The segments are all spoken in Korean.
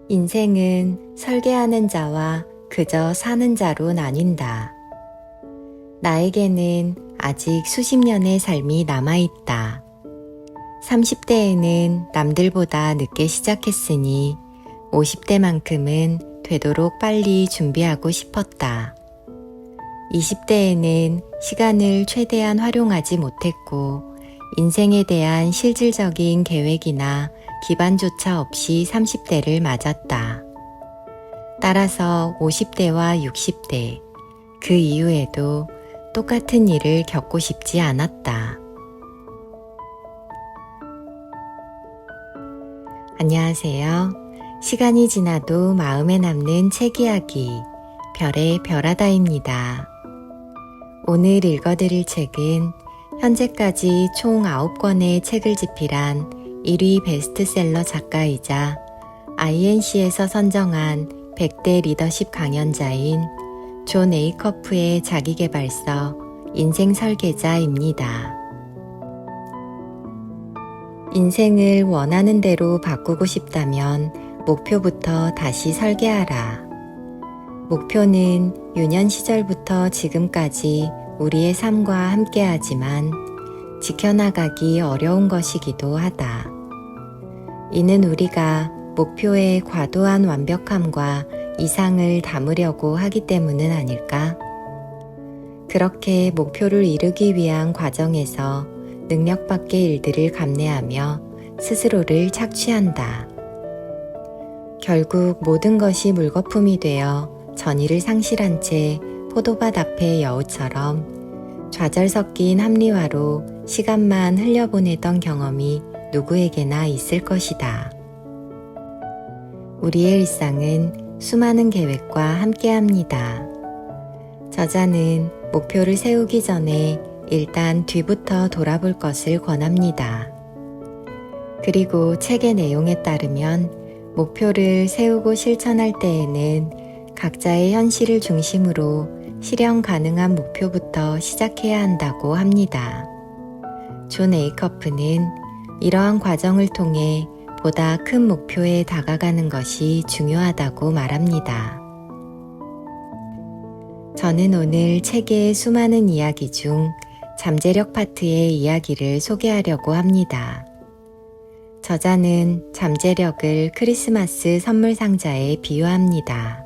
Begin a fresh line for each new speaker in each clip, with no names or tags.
인생은 설계하는 자와 그저 사는 자로 나뉜다. 나에게는 아직 수십 년의 삶이 남아있다. 30대에는 남들보다 늦게 시작했으니 50대만큼은 되도록 빨리 준비하고 싶었다. 20대에는 시간을 최대한 활용하지 못했고 인생에 대한 실질적인 계획이나 기반조차 없이 30대를 맞았다. 따라서 50대와 60대, 그 이후에도 똑같은 일을 겪고 싶지 않았다. 안녕하세요. 시간이 지나도 마음에 남는 책 이야기, 별의 별하다입니다. 오늘 읽어드릴 책은 현재까지 총 9권의 책을 집필한 1위 베스트셀러 작가이자 INC에서 선정한 100대 리더십 강연자인 존 에이커프의 자기계발서 인생 설계자입니다. 인생을 원하는 대로 바꾸고 싶다면 목표부터 다시 설계하라. 목표는 유년 시절부터 지금까지 우리의 삶과 함께하지만 지켜나가기 어려운 것이기도 하다. 이는 우리가 목표의 과도한 완벽함과 이상을 담으려고 하기 때문은 아닐까? 그렇게 목표를 이루기 위한 과정에서 능력 밖의 일들을 감내하며 스스로를 착취한다. 결국 모든 것이 물거품이 되어 전의를 상실한 채 포도밭 앞의 여우처럼 좌절 섞인 합리화로 시간만 흘려보내던 경험이 누구에게나 있을 것이다. 우리의 일상은 수많은 계획과 함께합니다. 저자는 목표를 세우기 전에 일단 뒤부터 돌아볼 것을 권합니다. 그리고 책의 내용에 따르면 목표를 세우고 실천할 때에는 각자의 현실을 중심으로 실현 가능한 목표부터 시작해야 한다고 합니다. 존 에이커프는 이러한 과정을 통해 보다 큰 목표에 다가가는 것이 중요하다고 말합니다. 저는 오늘 책의 수많은 이야기 중 잠재력 파트의 이야기를 소개하려고 합니다. 저자는 잠재력을 크리스마스 선물 상자에 비유합니다.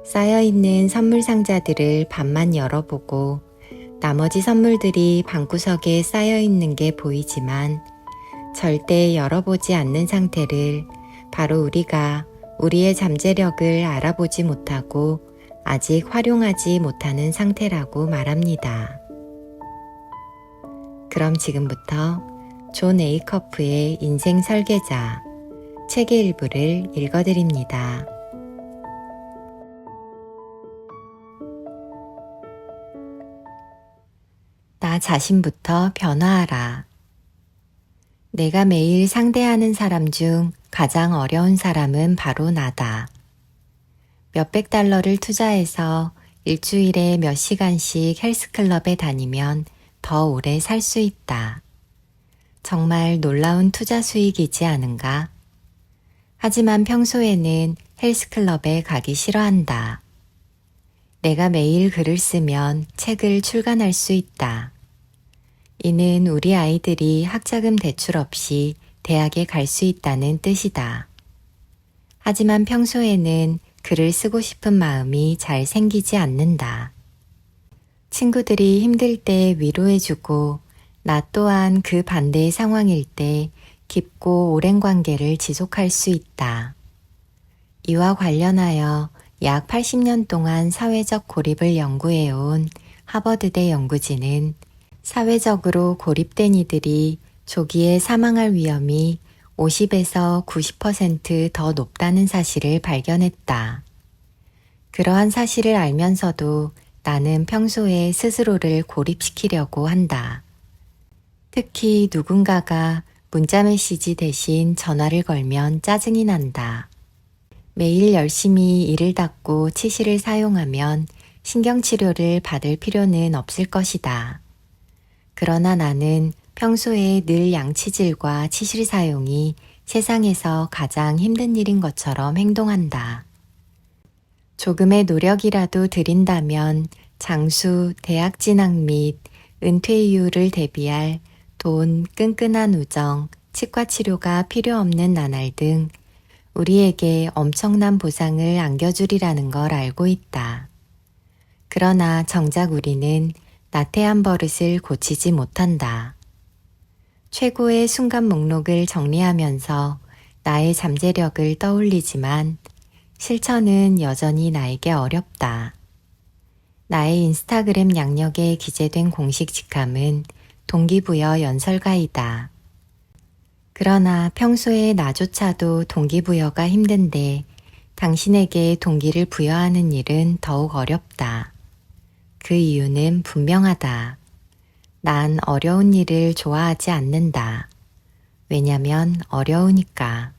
쌓여있는 선물 상자들을 반만 열어보고 나머지 선물들이 방구석에 쌓여있는 게 보이지만 절대 열어보지 않는 상태를 바로 우리가 우리의 잠재력을 알아보지 못하고 아직 활용하지 못하는 상태라고 말합니다. 그럼 지금부터 존 에이커프의 인생 설계자, 책의 일부를 읽어드립니다. 나 자신부터 변화하라. 내가 매일 상대하는 사람 중 가장 어려운 사람은 바로 나다. 몇백 달러를 투자해서 일주일에 몇 시간씩 헬스클럽에 다니면 더 오래 살 수 있다. 정말 놀라운 투자 수익이지 않은가? 하지만 평소에는 헬스클럽에 가기 싫어한다. 내가 매일 글을 쓰면 책을 출간할 수 있다. 이는 우리 아이들이 학자금 대출 없이 대학에 갈 수 있다는 뜻이다. 하지만 평소에는 글을 쓰고 싶은 마음이 잘 생기지 않는다. 친구들이 힘들 때 위로해주고 나 또한 그 반대의 상황일 때 깊고 오랜 관계를 지속할 수 있다. 이와 관련하여 약 80년 동안 사회적 고립을 연구해온 하버드대 연구진은 사회적으로 고립된 이들이 조기에 사망할 위험이 50에서 90% 더 높다는 사실을 발견했다. 그러한 사실을 알면서도 나는 평소에 스스로를 고립시키려고 한다. 특히 누군가가 문자 메시지 대신 전화를 걸면 짜증이 난다. 매일 열심히 이를 닦고 치실을 사용하면 신경치료를 받을 필요는 없을 것이다. 그러나 나는 평소에 늘 양치질과 치실 사용이 세상에서 가장 힘든 일인 것처럼 행동한다. 조금의 노력이라도 들인다면 장수, 대학 진학 및 은퇴 이후를 대비할 돈, 끈끈한 우정, 치과 치료가 필요 없는 나날 등 우리에게 엄청난 보상을 안겨주리라는 걸 알고 있다. 그러나 정작 우리는 나태한 버릇을 고치지 못한다. 최고의 순간 목록을 정리하면서 나의 잠재력을 떠올리지만 실천은 여전히 나에게 어렵다. 나의 인스타그램 양력에 기재된 공식 직함은 동기부여 연설가이다. 그러나 평소에 나조차도 동기부여가 힘든데 당신에게 동기를 부여하는 일은 더욱 어렵다. 그 이유는 분명하다. 난 어려운 일을 좋아하지 않는다. 왜냐면 어려우니까.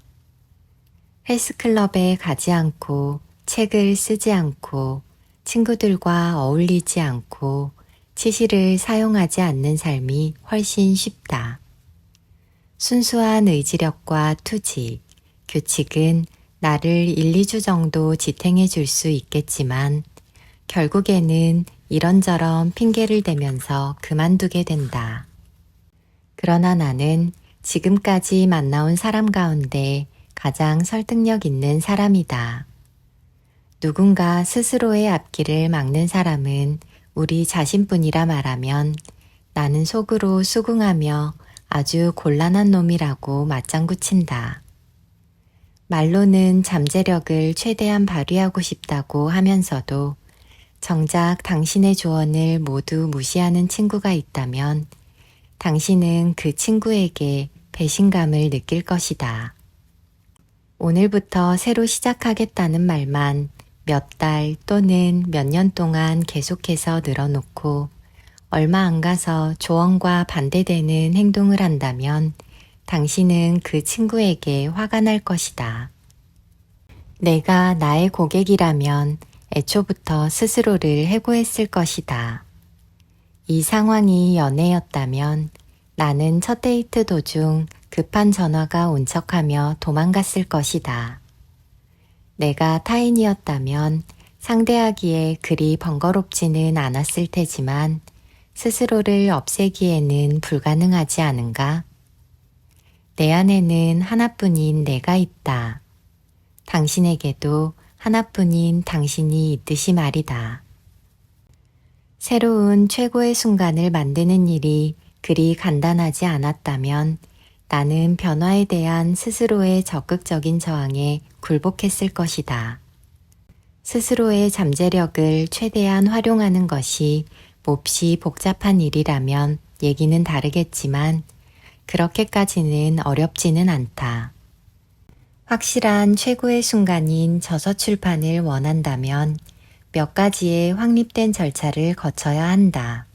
헬스클럽에 가지 않고 책을 쓰지 않고 친구들과 어울리지 않고 치실을 사용하지 않는 삶이 훨씬 쉽다. 순수한 의지력과 투지, 규칙은 나를 1, 2주 정도 지탱해 줄 수 있겠지만 결국에는 이런저런 핑계를 대면서 그만두게 된다. 그러나 나는 지금까지 만나온 사람 가운데 가장 설득력 있는 사람이다. 누군가 스스로의 앞길을 막는 사람은 우리 자신뿐이라 말하면 나는 속으로 수긍하며 아주 곤란한 놈이라고 맞장구 친다. 말로는 잠재력을 최대한 발휘하고 싶다고 하면서도 정작 당신의 조언을 모두 무시하는 친구가 있다면 당신은 그 친구에게 배신감을 느낄 것이다. 오늘부터 새로 시작하겠다는 말만 몇 달 또는 몇 년 동안 계속해서 늘어놓고 얼마 안 가서 조언과 반대되는 행동을 한다면 당신은 그 친구에게 화가 날 것이다. 내가 나의 고객이라면 애초부터 스스로를 해고했을 것이다. 이 상황이 연애였다면 나는 첫 데이트 도중 급한 전화가 온 척하며 도망갔을 것이다. 내가 타인이었다면 상대하기에 그리 번거롭지는 않았을 테지만 스스로를 없애기에는 불가능하지 않은가? 내 안에는 하나뿐인 내가 있다. 당신에게도 하나뿐인 당신이 있듯이 말이다. 새로운 최고의 순간을 만드는 일이 그리 간단하지 않았다면 나는 변화에 대한 스스로의 적극적인 저항에 굴복했을 것이다. 스스로의 잠재력을 최대한 활용하는 것이 몹시 복잡한 일이라면 얘기는 다르겠지만 그렇게까지는 어렵지는 않다. 확실한 최고의 순간인 저서출판을 원한다면 몇 가지의 확립된 절차를 거쳐야 한다.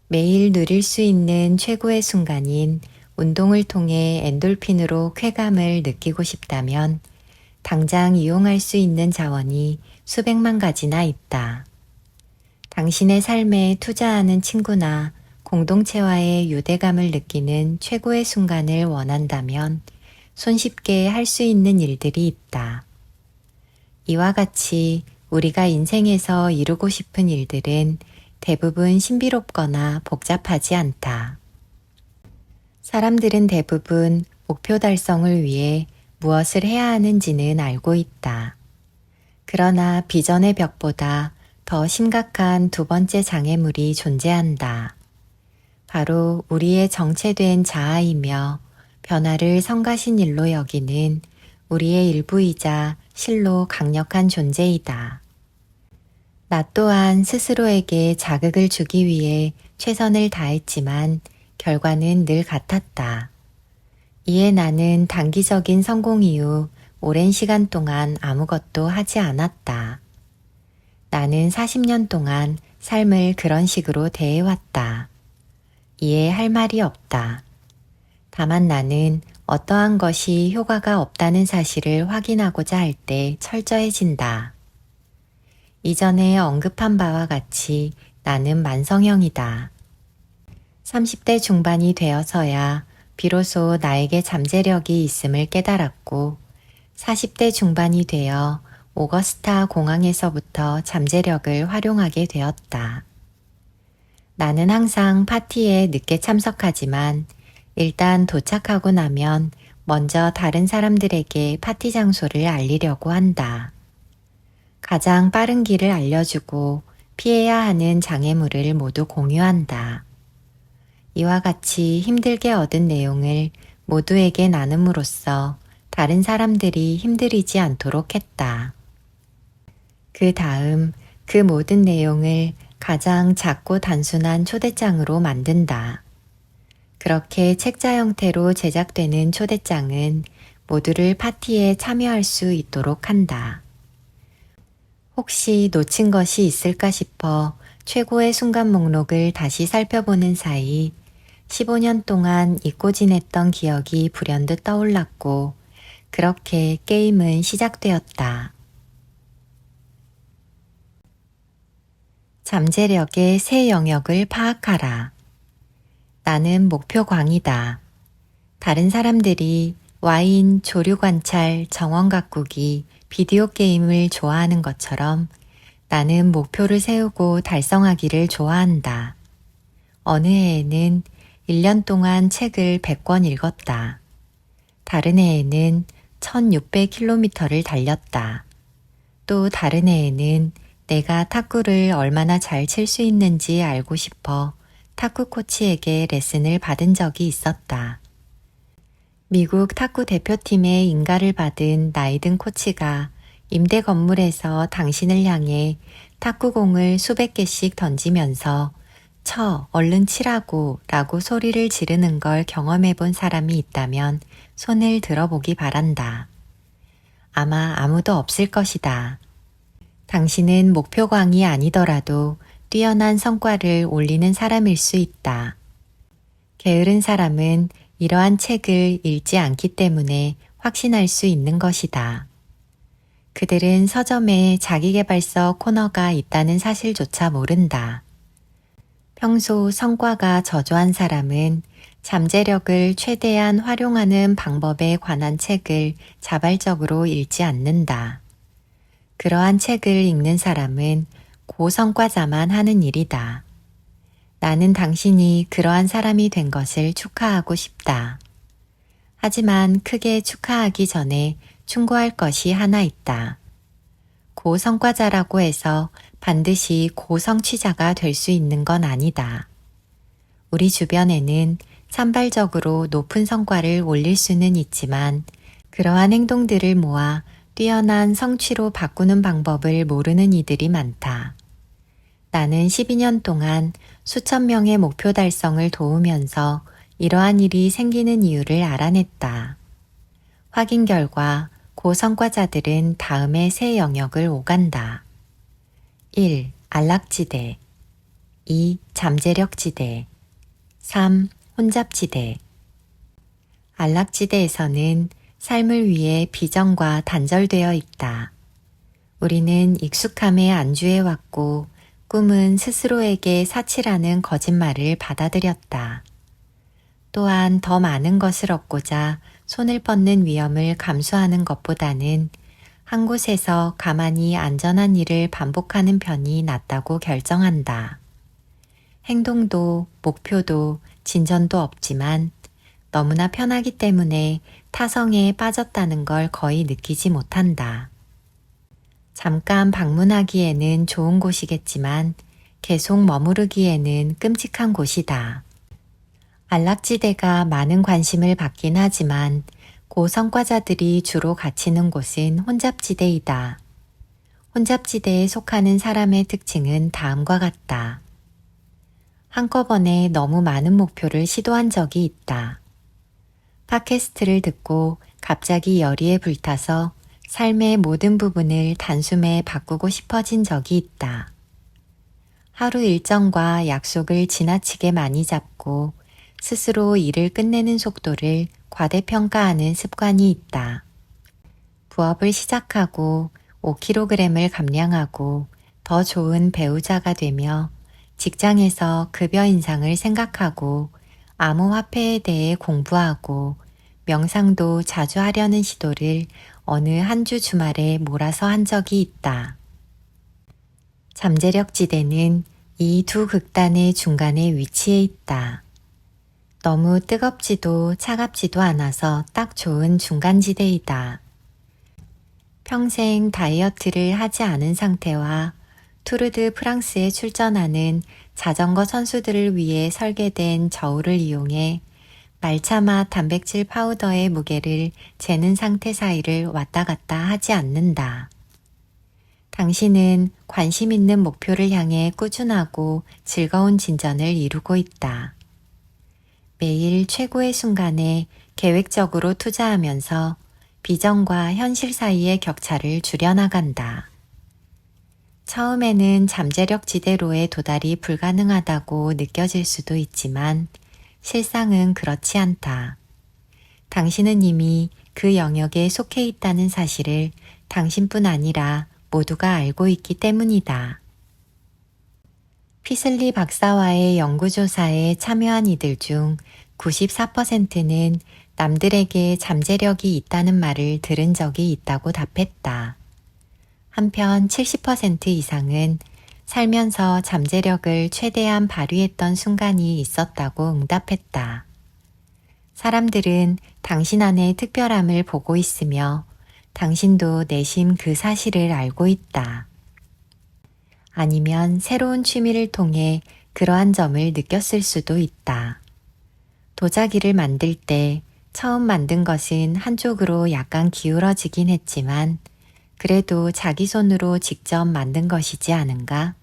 매일 누릴 수 있는 최고의 순간인 운동을 통해 엔돌핀으로 쾌감을 느끼고 싶다면 당장 이용할 수 있는 자원이 수백만 가지나 있다. 당신의 삶에 투자하는 친구나 공동체와의 유대감을 느끼는 최고의 순간을 원한다면 손쉽게 할 수 있는 일들이 있다. 이와 같이 우리가 인생에서 이루고 싶은 일들은 대부분 신비롭거나 복잡하지 않다. 사람들은 대부분 목표 달성을 위해 무엇을 해야 하는지는 알고 있다. 그러나 비전의 벽보다 더 심각한 두 번째 장애물이 존재한다. 바로 우리의 정체된 자아이며 변화를 성가신 일로 여기는 우리의 일부이자 실로 강력한 존재이다. 나 또한 스스로에게 자극을 주기 위해 최선을 다했지만 결과는 늘 같았다. 이에 나는 단기적인 성공 이후 오랜 시간 동안 아무것도 하지 않았다. 나는 40년 동안 삶을 그런 식으로 대해왔다. 이에 할 말이 없다. 다만 나는 어떠한 것이 효과가 없다는 사실을 확인하고자 할 때 철저해진다. 이전에 언급한 바와 같이 나는 만성형이다. 30대 중반이 되어서야 비로소 나에게 잠재력이 있음을 깨달았고 40대 중반이 되어 오거스타 공항에서부터 잠재력을 활용하게 되었다. 나는 항상 파티에 늦게 참석하지만 일단 도착하고 나면 먼저 다른 사람들에게 파티 장소를 알리려고 한다. 가장 빠른 길을 알려주고 피해야 하는 장애물을 모두 공유한다. 이와 같이 힘들게 얻은 내용을 모두에게 나눔으로써 다른 사람들이 힘들이지 않도록 했다. 그 다음 그 모든 내용을 가장 작고 단순한 초대장으로 만든다. 그렇게 책자 형태로 제작되는 초대장은 모두를 파티에 참여할 수 있도록 한다. 혹시 놓친 것이 있을까 싶어 최고의 순간 목록을 다시 살펴보는 사이 15년 동안 잊고 지냈던 기억이 불현듯 떠올랐고 그렇게 게임은 시작되었다. 잠재력의 새 영역을 파악하라. 나는 목표광이다. 다른 사람들이 와인, 조류 관찰, 정원 가꾸기, 비디오 게임을 좋아하는 것처럼 나는 목표를 세우고 달성하기를 좋아한다. 어느 해에는 1년 동안 책을 100권 읽었다. 다른 해에는 1600km를 달렸다. 또 다른 해에는 내가 탁구를 얼마나 잘 칠 수 있는지 알고 싶어 탁구 코치에게 레슨을 받은 적이 있었다. 미국 탁구 대표팀의 인가를 받은 나이든 코치가 임대 건물에서 당신을 향해 탁구공을 수백 개씩 던지면서 얼른 치라고 라고 소리를 지르는 걸 경험해 본 사람이 있다면 손을 들어보기 바란다. 아마 아무도 없을 것이다. 당신은 목표광이 아니더라도 뛰어난 성과를 올리는 사람일 수 있다. 게으른 사람은 이러한 책을 읽지 않기 때문에 확신할 수 있는 것이다. 그들은 서점에 자기계발서 코너가 있다는 사실조차 모른다. 평소 성과가 저조한 사람은 잠재력을 최대한 활용하는 방법에 관한 책을 자발적으로 읽지 않는다. 그러한 책을 읽는 사람은 고성과자만 하는 일이다. 나는 당신이 그러한 사람이 된 것을 축하하고 싶다. 하지만 크게 축하하기 전에 충고할 것이 하나 있다. 고성과자라고 해서 반드시 고성취자가 될 수 있는 건 아니다. 우리 주변에는 산발적으로 높은 성과를 올릴 수는 있지만 그러한 행동들을 모아 뛰어난 성취로 바꾸는 방법을 모르는 이들이 많다. 나는 12년 동안 수천 명의 목표 달성을 도우면서 이러한 일이 생기는 이유를 알아냈다. 확인 결과 고성과자들은 다음의 세 영역을 오간다. 1. 안락지대 2. 잠재력지대 3. 혼잡지대 안락지대에서는 삶을 위해 비전과 단절되어 있다. 우리는 익숙함에 안주해왔고 꿈은 스스로에게 사치라는 거짓말을 받아들였다. 또한 더 많은 것을 얻고자 손을 뻗는 위험을 감수하는 것보다는 한 곳에서 가만히 안전한 일을 반복하는 편이 낫다고 결정한다. 행동도 목표도 진전도 없지만 너무나 편하기 때문에 타성에 빠졌다는 걸 거의 느끼지 못한다. 잠깐 방문하기에는 좋은 곳이겠지만 계속 머무르기에는 끔찍한 곳이다. 안락지대가 많은 관심을 받긴 하지만 고성과자들이 주로 갇히는 곳은 혼잡지대이다. 혼잡지대에 속하는 사람의 특징은 다음과 같다. 한꺼번에 너무 많은 목표를 시도한 적이 있다. 팟캐스트를 듣고 갑자기 열의에 불타서 삶의 모든 부분을 단숨에 바꾸고 싶어진 적이 있다. 하루 일정과 약속을 지나치게 많이 잡고 스스로 일을 끝내는 속도를 과대평가하는 습관이 있다. 부업을 시작하고 5kg을 감량하고 더 좋은 배우자가 되며 직장에서 급여 인상을 생각하고 암호화폐에 대해 공부하고 명상도 자주 하려는 시도를 어느 한 주 주말에 몰아서 한 적이 있다. 잠재력 지대는 이 두 극단의 중간에 위치해 있다. 너무 뜨겁지도 차갑지도 않아서 딱 좋은 중간지대이다. 평생 다이어트를 하지 않은 상태와 투르드 프랑스에 출전하는 자전거 선수들을 위해 설계된 저울을 이용해 말차맛 단백질 파우더의 무게를 재는 상태 사이를 왔다 갔다 하지 않는다. 당신은 관심 있는 목표를 향해 꾸준하고 즐거운 진전을 이루고 있다. 매일 최고의 순간에 계획적으로 투자하면서 비전과 현실 사이의 격차를 줄여나간다. 처음에는 잠재력 지대로의 도달이 불가능하다고 느껴질 수도 있지만 실상은 그렇지 않다. 당신은 이미 그 영역에 속해 있다는 사실을 당신뿐 아니라 모두가 알고 있기 때문이다. 피슬리 박사와의 연구조사에 참여한 이들 중 94%는 남들에게 잠재력이 있다는 말을 들은 적이 있다고 답했다. 한편 70% 이상은 살면서 잠재력을 최대한 발휘했던 순간이 있었다고 응답했다. 사람들은 당신 안의 특별함을 보고 있으며 당신도 내심 그 사실을 알고 있다. 아니면 새로운 취미를 통해 그러한 점을 느꼈을 수도 있다. 도자기를 만들 때 처음 만든 것은 한쪽으로 약간 기울어지긴 했지만 그래도 자기 손으로 직접 만든 것이지 않은가?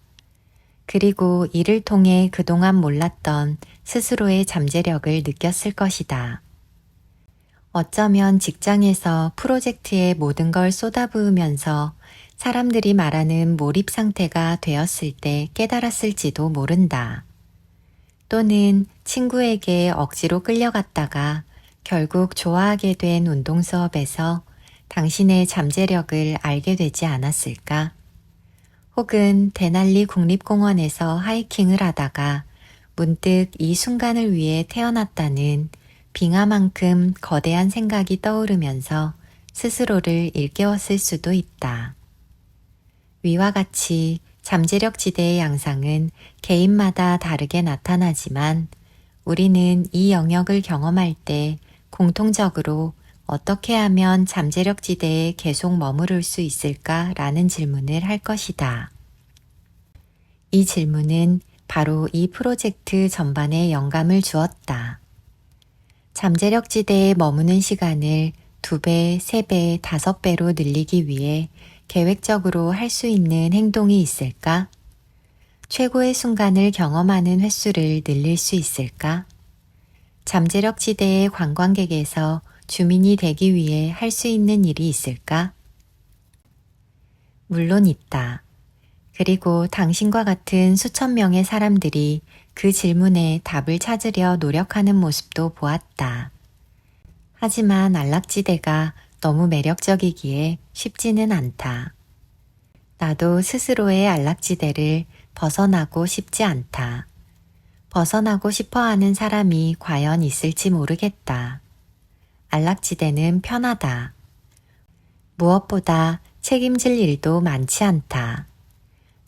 그리고 이를 통해 그동안 몰랐던 스스로의 잠재력을 느꼈을 것이다. 어쩌면 직장에서 프로젝트에 모든 걸 쏟아부으면서 사람들이 말하는 몰입 상태가 되었을 때 깨달았을지도 모른다. 또는 친구에게 억지로 끌려갔다가 결국 좋아하게 된 운동 수업에서 당신의 잠재력을 알게 되지 않았을까? 혹은 대날리 국립공원에서 하이킹을 하다가 문득 이 순간을 위해 태어났다는 빙하만큼 거대한 생각이 떠오르면서 스스로를 일깨웠을 수도 있다. 위와 같이 잠재력 지대의 양상은 개인마다 다르게 나타나지만 우리는 이 영역을 경험할 때 공통적으로 어떻게 하면 잠재력 지대에 계속 머무를 수 있을까라는 질문을 할 것이다. 이 질문은 바로 이 프로젝트 전반에 영감을 주었다. 잠재력 지대에 머무는 시간을 2배, 3배, 5배로 늘리기 위해 계획적으로 할 수 있는 행동이 있을까? 최고의 순간을 경험하는 횟수를 늘릴 수 있을까? 잠재력 지대의 관광객에서 주민이 되기 위해 할 수 있는 일이 있을까? 물론 있다. 그리고 당신과 같은 수천 명의 사람들이 그 질문에 답을 찾으려 노력하는 모습도 보았다. 하지만 안락지대가 너무 매력적이기에 쉽지는 않다. 나도 스스로의 안락지대를 벗어나고 싶지 않다. 벗어나고 싶어 하는 사람이 과연 있을지 모르겠다. 안락지대는 편하다. 무엇보다 책임질 일도 많지 않다.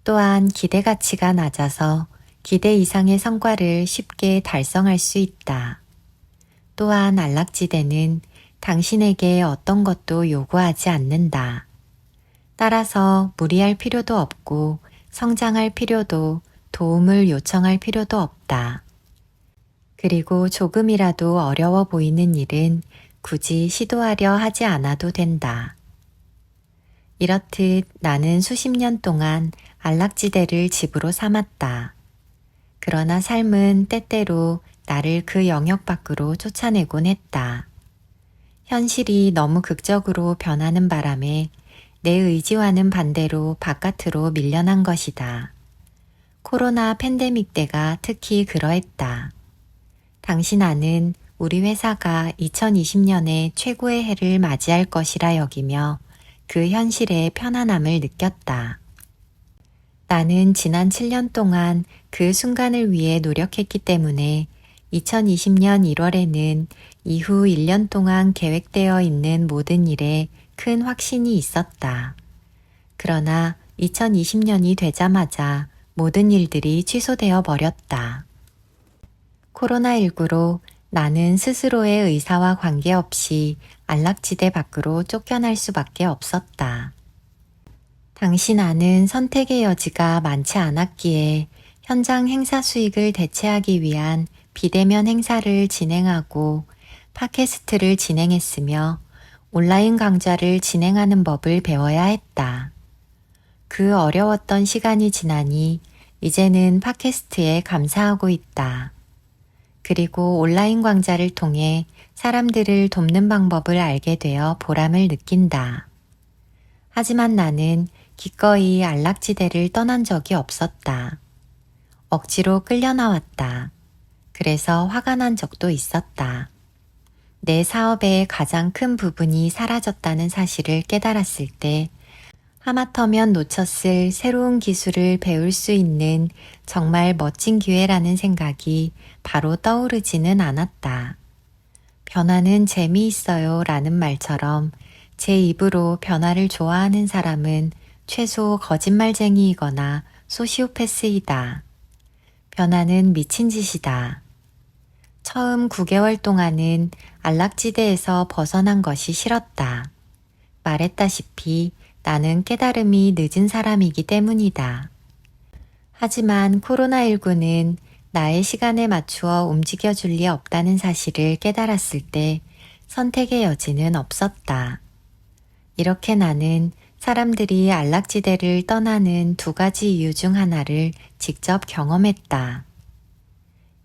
또한 기대 가치가 낮아서 기대 이상의 성과를 쉽게 달성할 수 있다. 또한 안락지대는 당신에게 어떤 것도 요구하지 않는다. 따라서 무리할 필요도 없고 성장할 필요도 도움을 요청할 필요도 없다. 그리고 조금이라도 어려워 보이는 일은 굳이 시도하려 하지 않아도 된다. 이렇듯 나는 수십 년 동안 안락지대를 집으로 삼았다. 그러나 삶은 때때로 나를 그 영역 밖으로 쫓아내곤 했다. 현실이 너무 극적으로 변하는 바람에 내 의지와는 반대로 바깥으로 밀려난 것이다. 코로나 팬데믹 때가 특히 그러했다. 당신 아는 우리 회사가 2020년에 최고의 해를 맞이할 것이라 여기며 그 현실의 편안함을 느꼈다. 나는 지난 7년 동안 그 순간을 위해 노력했기 때문에 2020년 1월에는 이후 1년 동안 계획되어 있는 모든 일에 큰 확신이 있었다. 그러나 2020년이 되자마자 모든 일들이 취소되어 버렸다. 코로나19로 나는 스스로의 의사와 관계없이 안락지대 밖으로 쫓겨날 수밖에 없었다. 당시 나는 선택의 여지가 많지 않았기에 현장 행사 수익을 대체하기 위한 비대면 행사를 진행하고 팟캐스트를 진행했으며 온라인 강좌를 진행하는 법을 배워야 했다. 그 어려웠던 시간이 지나니 이제는 팟캐스트에 감사하고 있다. 그리고 온라인 강좌를 통해 사람들을 돕는 방법을 알게 되어 보람을 느낀다. 하지만 나는 기꺼이 안락지대를 떠난 적이 없었다. 억지로 끌려 나왔다. 그래서 화가 난 적도 있었다. 내 사업의 가장 큰 부분이 사라졌다는 사실을 깨달았을 때 하마터면 놓쳤을 새로운 기술을 배울 수 있는 정말 멋진 기회라는 생각이 바로 떠오르지는 않았다. 변화는 재미있어요 라는 말처럼 제 입으로 변화를 좋아하는 사람은 최소 거짓말쟁이이거나 소시오패스이다. 변화는 미친 짓이다. 처음 9개월 동안은 안락지대에서 벗어난 것이 싫었다. 말했다시피 나는 깨달음이 늦은 사람이기 때문이다. 하지만 코로나19는 나의 시간에 맞추어 움직여줄 리 없다는 사실을 깨달았을 때 선택의 여지는 없었다. 이렇게 나는 사람들이 안락지대를 떠나는 두 가지 이유 중 하나를 직접 경험했다.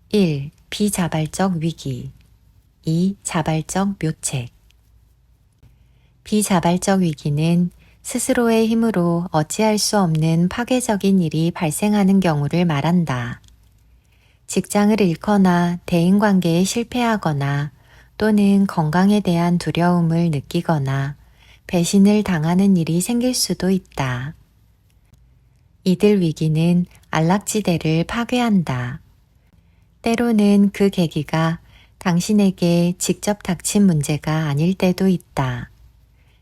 1. 비자발적 위기. 2. 자발적 묘책. 비자발적 위기는 스스로의 힘으로 어찌할 수 없는 파괴적인 일이 발생하는 경우를 말한다. 직장을 잃거나 대인관계에 실패하거나 또는 건강에 대한 두려움을 느끼거나 배신을 당하는 일이 생길 수도 있다. 이들 위기는 안락지대를 파괴한다. 때로는 그 계기가 당신에게 직접 닥친 문제가 아닐 때도 있다.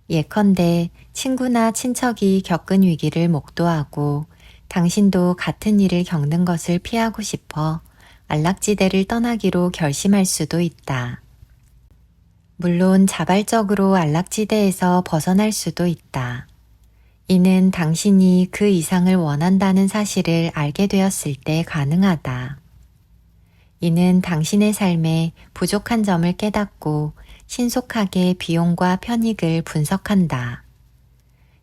예컨대 친구나 친척이 겪은 위기를 목도하고 당신도 같은 일을 겪는 것을 피하고 싶어 안락지대를 떠나기로 결심할 수도 있다. 물론 자발적으로 안락지대에서 벗어날 수도 있다. 이는 당신이 그 이상을 원한다는 사실을 알게 되었을 때 가능하다. 이는 당신의 삶에 부족한 점을 깨닫고 신속하게 비용과 편익을 분석한다.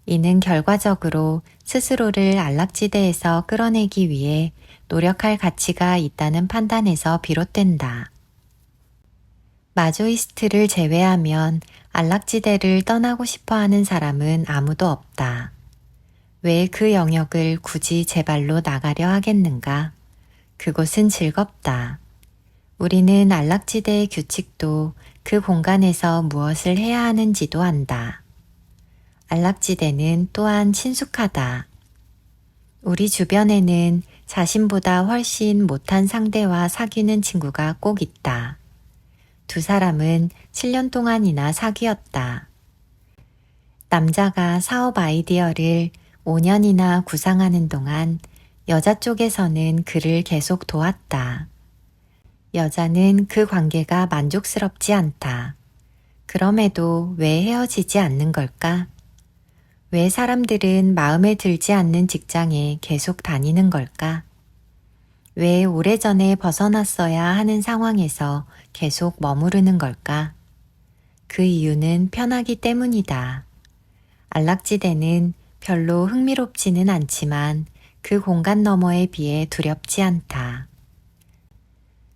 이는 결과적으로 스스로를 안락지대에서 끌어내기 위해 노력할 가치가 있다는 판단에서 비롯된다. 마조이스트를 제외하면 안락지대를 떠나고 싶어 하는 사람은 아무도 없다. 왜 그 영역을 굳이 제 발로 나가려 하겠는가? 그곳은 즐겁다. 우리는 안락지대의 규칙도 그 공간에서 무엇을 해야 하는지도 안다. 안락지대는 또한 친숙하다. 우리 주변에는 자신보다 훨씬 못한 상대와 사귀는 친구가 꼭 있다. 두 사람은 7년 동안이나 사귀었다. 남자가 사업 아이디어를 5년이나 구상하는 동안 여자 쪽에서는 그를 계속 도왔다. 여자는 그 관계가 만족스럽지 않다. 그럼에도 왜 헤어지지 않는 걸까? 왜 사람들은 마음에 들지 않는 직장에 계속 다니는 걸까? 왜 오래전에 벗어났어야 하는 상황에서 계속 머무르는 걸까? 그 이유는 편하기 때문이다. 안락지대는 별로 흥미롭지는 않지만 그 공간 너머에 비해 두렵지 않다.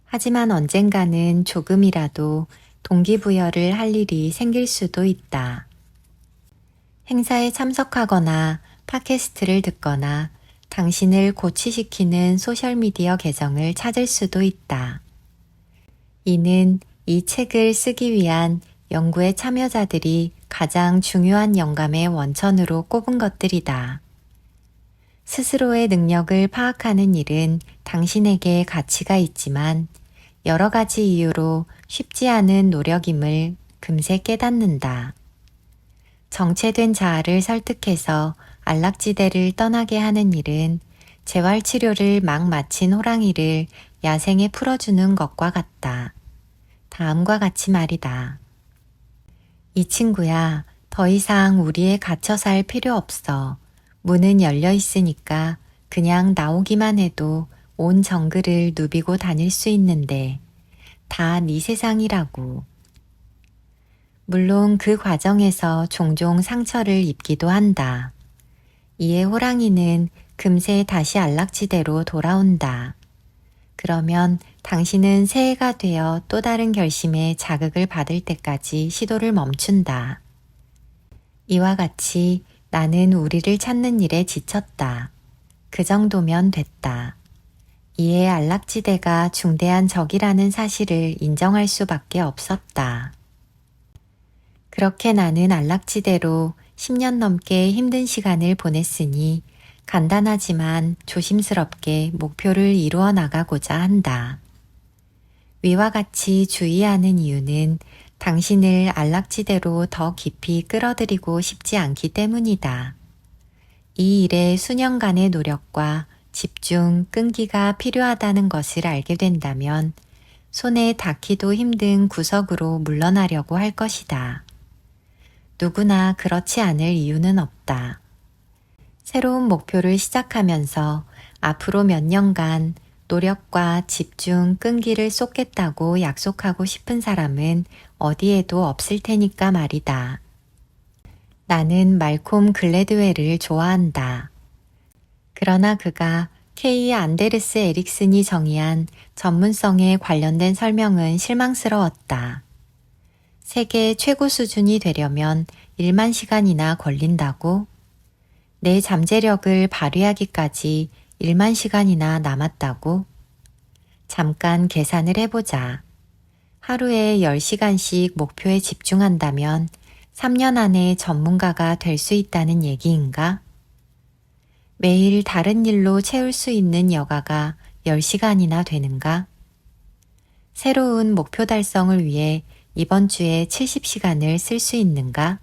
하지만 언젠가는 조금이라도 동기부여를 할 일이 생길 수도 있다. 행사에 참석하거나 팟캐스트를 듣거나 당신을 고취시키는 소셜미디어 계정을 찾을 수도 있다. 이는 이 책을 쓰기 위한 연구의 참여자들이 가장 중요한 영감의 원천으로 꼽은 것들이다. 스스로의 능력을 파악하는 일은 당신에게 가치가 있지만 여러 가지 이유로 쉽지 않은 노력임을 금세 깨닫는다. 정체된 자아를 설득해서 안락지대를 떠나게 하는 일은 재활치료를 막 마친 호랑이를 야생에 풀어주는 것과 같다. 다음과 같이 말이다. 이 친구야, 더 이상 우리에 갇혀 살 필요 없어. 문은 열려 있으니까 그냥 나오기만 해도 온 정글을 누비고 다닐 수 있는데 다 네 세상이라고. 물론 그 과정에서 종종 상처를 입기도 한다. 이에 호랑이는 금세 다시 안락지대로 돌아온다. 그러면 당신은 새해가 되어 또 다른 결심에 자극을 받을 때까지 시도를 멈춘다. 이와 같이 나는 우리를 찾는 일에 지쳤다. 그 정도면 됐다. 이에 안락지대가 중대한 적이라는 사실을 인정할 수밖에 없었다. 그렇게 나는 안락지대로 10년 넘게 힘든 시간을 보냈으니 간단하지만 조심스럽게 목표를 이루어 나가고자 한다. 위와 같이 주의하는 이유는 당신을 안락지대로 더 깊이 끌어들이고 싶지 않기 때문이다. 이 일에 수년간의 노력과 집중, 끈기가 필요하다는 것을 알게 된다면 손에 닿기도 힘든 구석으로 물러나려고 할 것이다. 누구나 그렇지 않을 이유는 없다. 새로운 목표를 시작하면서 앞으로 몇 년간 노력과 집중, 끈기를 쏟겠다고 약속하고 싶은 사람은 어디에도 없을 테니까 말이다. 나는 말콤 글래드웰을 좋아한다. 그러나 그가 K. 안데르스 에릭슨이 정의한 전문성에 관련된 설명은 실망스러웠다. 세계 최고 수준이 되려면 1만 시간이나 걸린다고? 내 잠재력을 발휘하기까지 1만 시간이나 남았다고? 잠깐 계산을 해보자. 하루에 10시간씩 목표에 집중한다면 3년 안에 전문가가 될 수 있다는 얘기인가? 매일 다른 일로 채울 수 있는 여가가 10시간이나 되는가? 새로운 목표 달성을 위해 이번 주에 70시간을 쓸 수 있는가?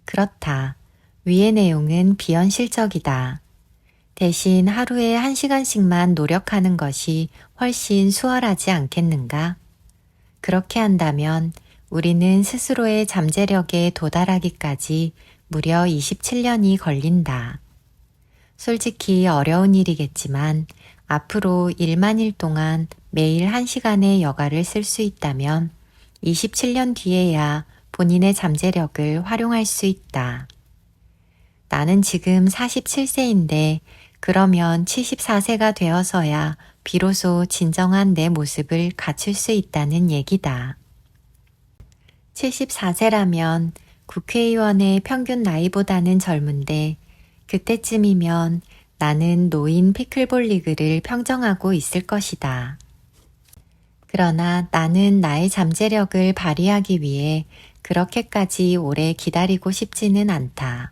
그렇다. 위의 내용은 비현실적이다. 대신 하루에 1시간씩만 노력하는 것이 훨씬 수월하지 않겠는가? 그렇게 한다면 우리는 스스로의 잠재력에 도달하기까지 무려 27년이 걸린다. 솔직히 어려운 일이겠지만 앞으로 1만 일 동안 매일 1시간의 여가를 쓸 수 있다면 27년 뒤에야 본인의 잠재력을 활용할 수 있다. 나는 지금 47세인데 그러면 74세가 되어서야 비로소 진정한 내 모습을 갖출 수 있다는 얘기다. 74세라면 국회의원의 평균 나이보다는 젊은데 그때쯤이면 나는 노인 피클볼 리그를 평정하고 있을 것이다. 그러나 나는 나의 잠재력을 발휘하기 위해 그렇게까지 오래 기다리고 싶지는 않다.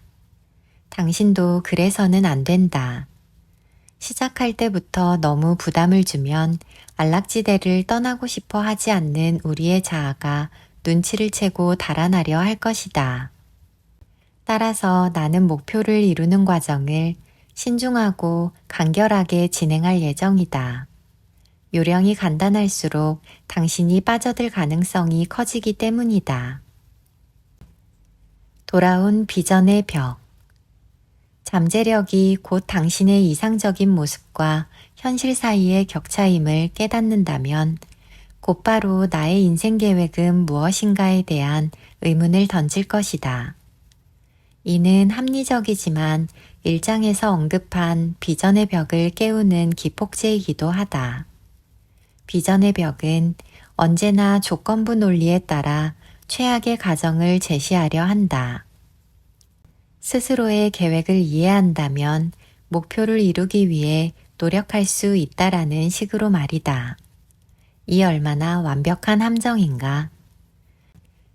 당신도 그래서는 안 된다. 시작할 때부터 너무 부담을 주면 안락지대를 떠나고 싶어 하지 않는 우리의 자아가 눈치를 채고 달아나려 할 것이다. 따라서 나는 목표를 이루는 과정을 신중하고 간결하게 진행할 예정이다. 요령이 간단할수록 당신이 빠져들 가능성이 커지기 때문이다. 돌아온 비전의 벽. 잠재력이 곧 당신의 이상적인 모습과 현실 사이의 격차임을 깨닫는다면 곧바로 나의 인생 계획은 무엇인가에 대한 의문을 던질 것이다. 이는 합리적이지만 1장에서 언급한 비전의 벽을 깨우는 기폭제이기도 하다. 비전의 벽은 언제나 조건부 논리에 따라 최악의 가정을 제시하려 한다. 스스로의 계획을 이해한다면 목표를 이루기 위해 노력할 수 있다라는 식으로 말이다. 이 얼마나 완벽한 함정인가?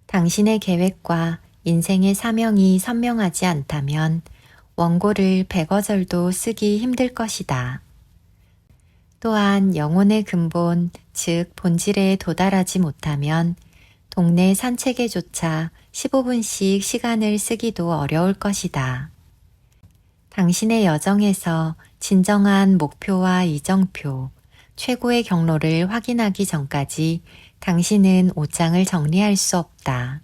당신의 계획과 인생의 사명이 선명하지 않다면 원고를 100어절도 쓰기 힘들 것이다. 또한 영혼의 근본, 즉 본질에 도달하지 못하면 동네 산책에조차 15분씩 시간을 쓰기도 어려울 것이다. 당신의 여정에서 진정한 목표와 이정표, 최고의 경로를 확인하기 전까지 당신은 옷장을 정리할 수 없다.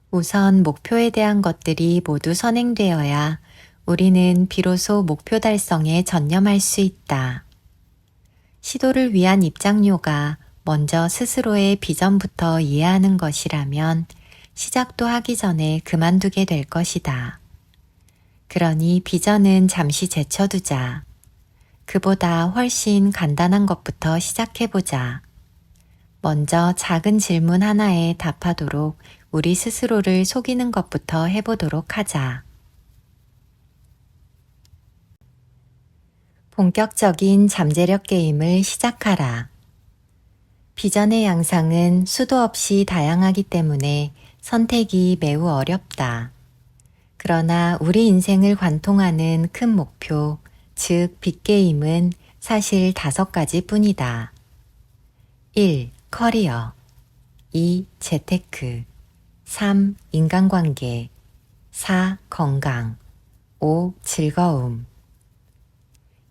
우선 목표에 대한 것들이 모두 선행되어야 우리는 비로소 목표 달성에 전념할 수 있다. 시도를 위한 입장료가 먼저 스스로의 비전부터 이해하는 것이라면 시작도 하기 전에 그만두게 될 것이다. 그러니 비전은 잠시 제쳐두자. 그보다 훨씬 간단한 것부터 시작해보자. 먼저 작은 질문 하나에 답하도록 우리 스스로를 속이는 것부터 해보도록 하자. 본격적인 잠재력 게임을 시작하라. 비전의 양상은 수도 없이 다양하기 때문에 선택이 매우 어렵다. 그러나 우리 인생을 관통하는 큰 목표, 즉 빅게임은 사실 5가지 뿐이다. 1. 커리어 2. 재테크 3. 인간관계 4. 건강 5. 즐거움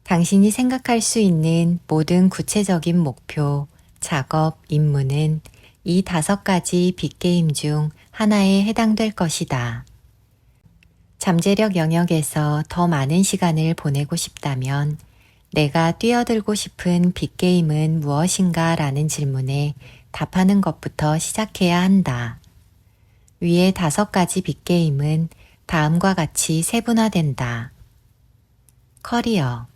당신이 생각할 수 있는 모든 구체적인 목표, 작업, 임무는 이 5가지 빅게임 중 하나에 해당될 것이다. 잠재력 영역에서 더 많은 시간을 보내고 싶다면 내가 뛰어들고 싶은 빅게임은 무엇인가 라는 질문에 답하는 것부터 시작해야 한다. 위의 5가지 빅게임은 다음과 같이 세분화된다. 커리어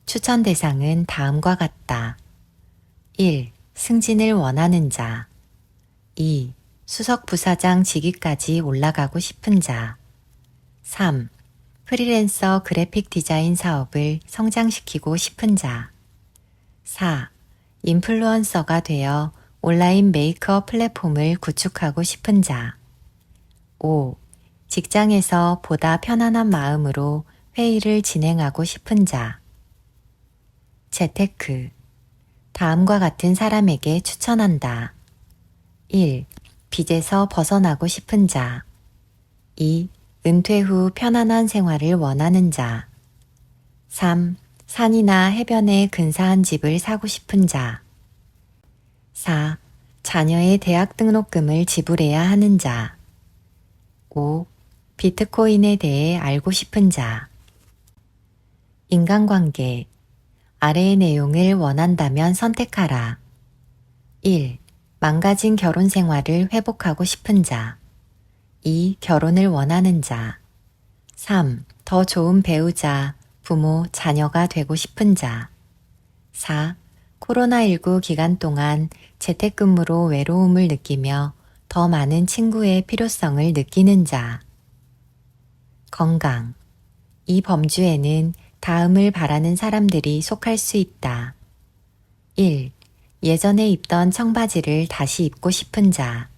추천 대상은 다음과 같다. 1. 승진을 원하는 자 2. 수석 부사장 직위까지 올라가고 싶은 자 3. 프리랜서 그래픽 디자인 사업을 성장시키고 싶은 자 4. 인플루언서가 되어 온라인 메이크업 플랫폼을 구축하고 싶은 자 5. 직장에서 보다 편안한 마음으로 회의를 진행하고 싶은 자 재테크 다음과 같은 사람에게 추천한다. 1. 빚에서 벗어나고 싶은 자 2. 은퇴 후 편안한 생활을 원하는 자 3. 산이나 해변에 근사한 집을 사고 싶은 자 4. 자녀의 대학 등록금을 지불해야 하는 자 5. 비트코인에 대해 알고 싶은 자 인간관계 아래의 내용을 원한다면 선택하라. 1. 망가진 결혼 생활을 회복하고 싶은 자 2. 결혼을 원하는 자 3. 더 좋은 배우자, 부모, 자녀가 되고 싶은 자 4. 코로나19 기간 동안 재택근무로 외로움을 느끼며 더 많은 친구의 필요성을 느끼는 자 건강 이 범주에는 다음을 바라는 사람들이 속할 수 있다. 1. 예전에 입던 청바지를 다시 입고 싶은 자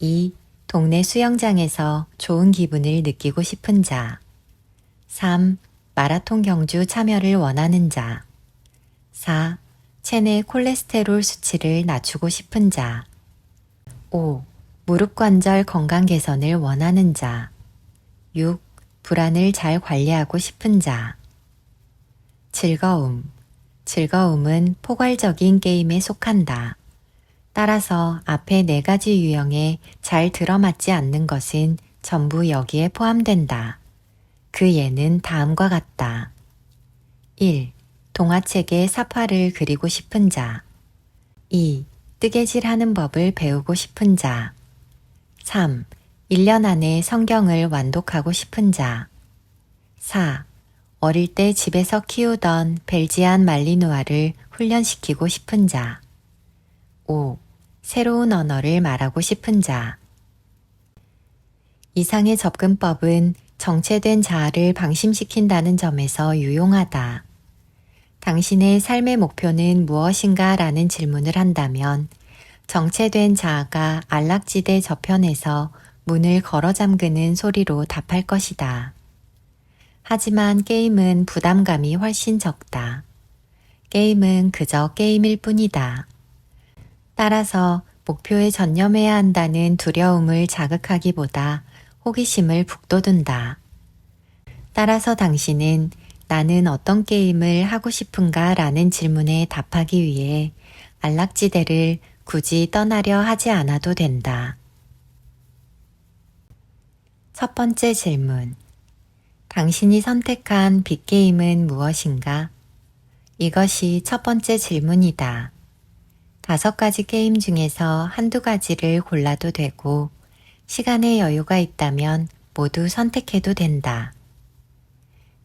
2. 동네 수영장에서 좋은 기분을 느끼고 싶은 자 3. 마라톤 경주 참여를 원하는 자 4. 체내 콜레스테롤 수치를 낮추고 싶은 자 5. 무릎 관절 건강 개선을 원하는 자 6. 불안을 잘 관리하고 싶은 자 즐거움 즐거움은 포괄적인 게임에 속한다. 따라서 앞에 4가지 유형에 잘 들어맞지 않는 것은 전부 여기에 포함된다. 그 예는 다음과 같다. 1. 동화책에 사파를 그리고 싶은 자 2. 뜨개질하는 법을 배우고 싶은 자 3. 1년 안에 성경을 완독하고 싶은 자 4. 어릴 때 집에서 키우던 벨지안 말리누아를 훈련시키고 싶은 자 5. 새로운 언어를 말하고 싶은 자 이상의 접근법은 정체된 자아를 방심시킨다는 점에서 유용하다. 당신의 삶의 목표는 무엇인가 라는 질문을 한다면 정체된 자아가 안락지대 저편에서 문을 걸어 잠그는 소리로 답할 것이다. 하지만 게임은 부담감이 훨씬 적다. 게임은 그저 게임일 뿐이다. 따라서 목표에 전념해야 한다는 두려움을 자극하기보다 호기심을 북돋운다. 따라서 당신은 나는 어떤 게임을 하고 싶은가 라는 질문에 답하기 위해 안락지대를 굳이 떠나려 하지 않아도 된다. 첫 번째 질문. 당신이 선택한 빅게임은 무엇인가? 이것이 첫 번째 질문이다. 5가지 게임 중에서 한두 가지를 골라도 되고, 시간의 여유가 있다면 모두 선택해도 된다.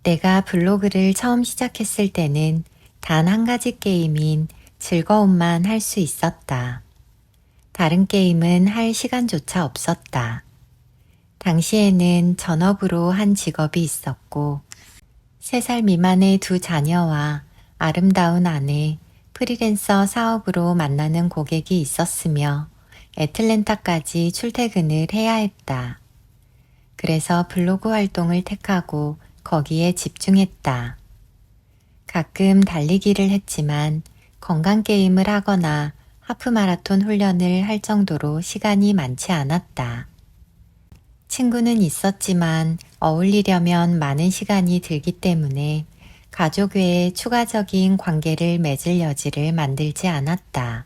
내가 블로그를 처음 시작했을 때는 단 한 가지 게임인 즐거움만 할 수 있었다. 다른 게임은 할 시간조차 없었다. 당시에는 전업으로 한 직업이 있었고, 3살 미만의 2 자녀와 아름다운 아내, 프리랜서 사업으로 만나는 고객이 있었으며 애틀랜타까지 출퇴근을 해야 했다. 그래서 블로그 활동을 택하고 거기에 집중했다. 가끔 달리기를 했지만 건강 게임을 하거나 하프마라톤 훈련을 할 정도로 시간이 많지 않았다. 친구는 있었지만 어울리려면 많은 시간이 들기 때문에 가족 외에 추가적인 관계를 맺을 여지를 만들지 않았다.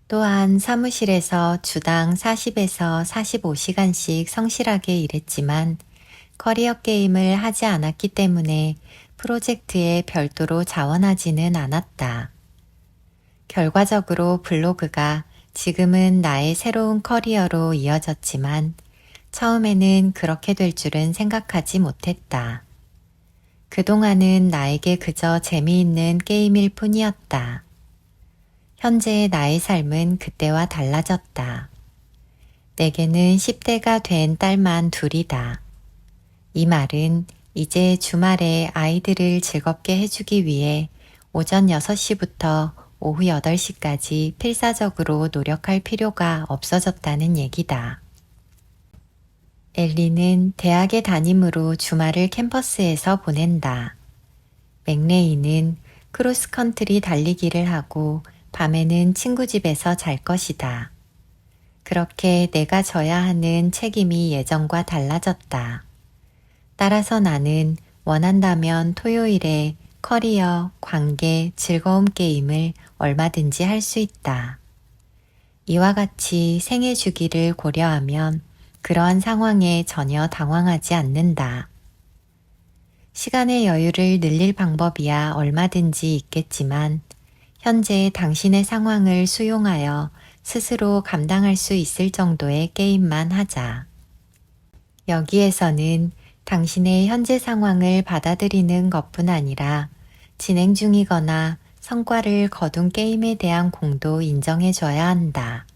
또한 사무실에서 주당 40에서 45시간씩 성실하게 일했지만 커리어 게임을 하지 않았기 때문에 프로젝트에 별도로 자원하지는 않았다. 결과적으로 블로그가 지금은 나의 새로운 커리어로 이어졌지만 처음에는 그렇게 될 줄은 생각하지 못했다. 그동안은 나에게 그저 재미있는 게임일 뿐이었다. 현재의 나의 삶은 그때와 달라졌다. 내게는 10대가 된 딸만 둘이다. 이 말은 이제 주말에 아이들을 즐겁게 해주기 위해 오전 6시부터 오후 8시까지 필사적으로 노력할 필요가 없어졌다는 얘기다. 엘리는 대학에 담임으로 주말을 캠퍼스에서 보낸다. 맥레이는 크로스컨트리 달리기를 하고 밤에는 친구 집에서 잘 것이다. 그렇게 내가 져야 하는 책임이 예전과 달라졌다. 따라서 나는 원한다면 토요일에 커리어, 관계, 즐거움 게임을 얼마든지 할 수 있다. 이와 같이 생애 주기를 고려하면 그러한 상황에 전혀 당황하지 않는다. 시간의 여유를 늘릴 방법이야 얼마든지 있겠지만 현재 당신의 상황을 수용하여 스스로 감당할 수 있을 정도의 게임만 하자. 여기에서는 당신의 현재 상황을 받아들이는 것뿐 아니라 진행 중이거나 성과를 거둔 게임에 대한 공도 인정해줘야 한다.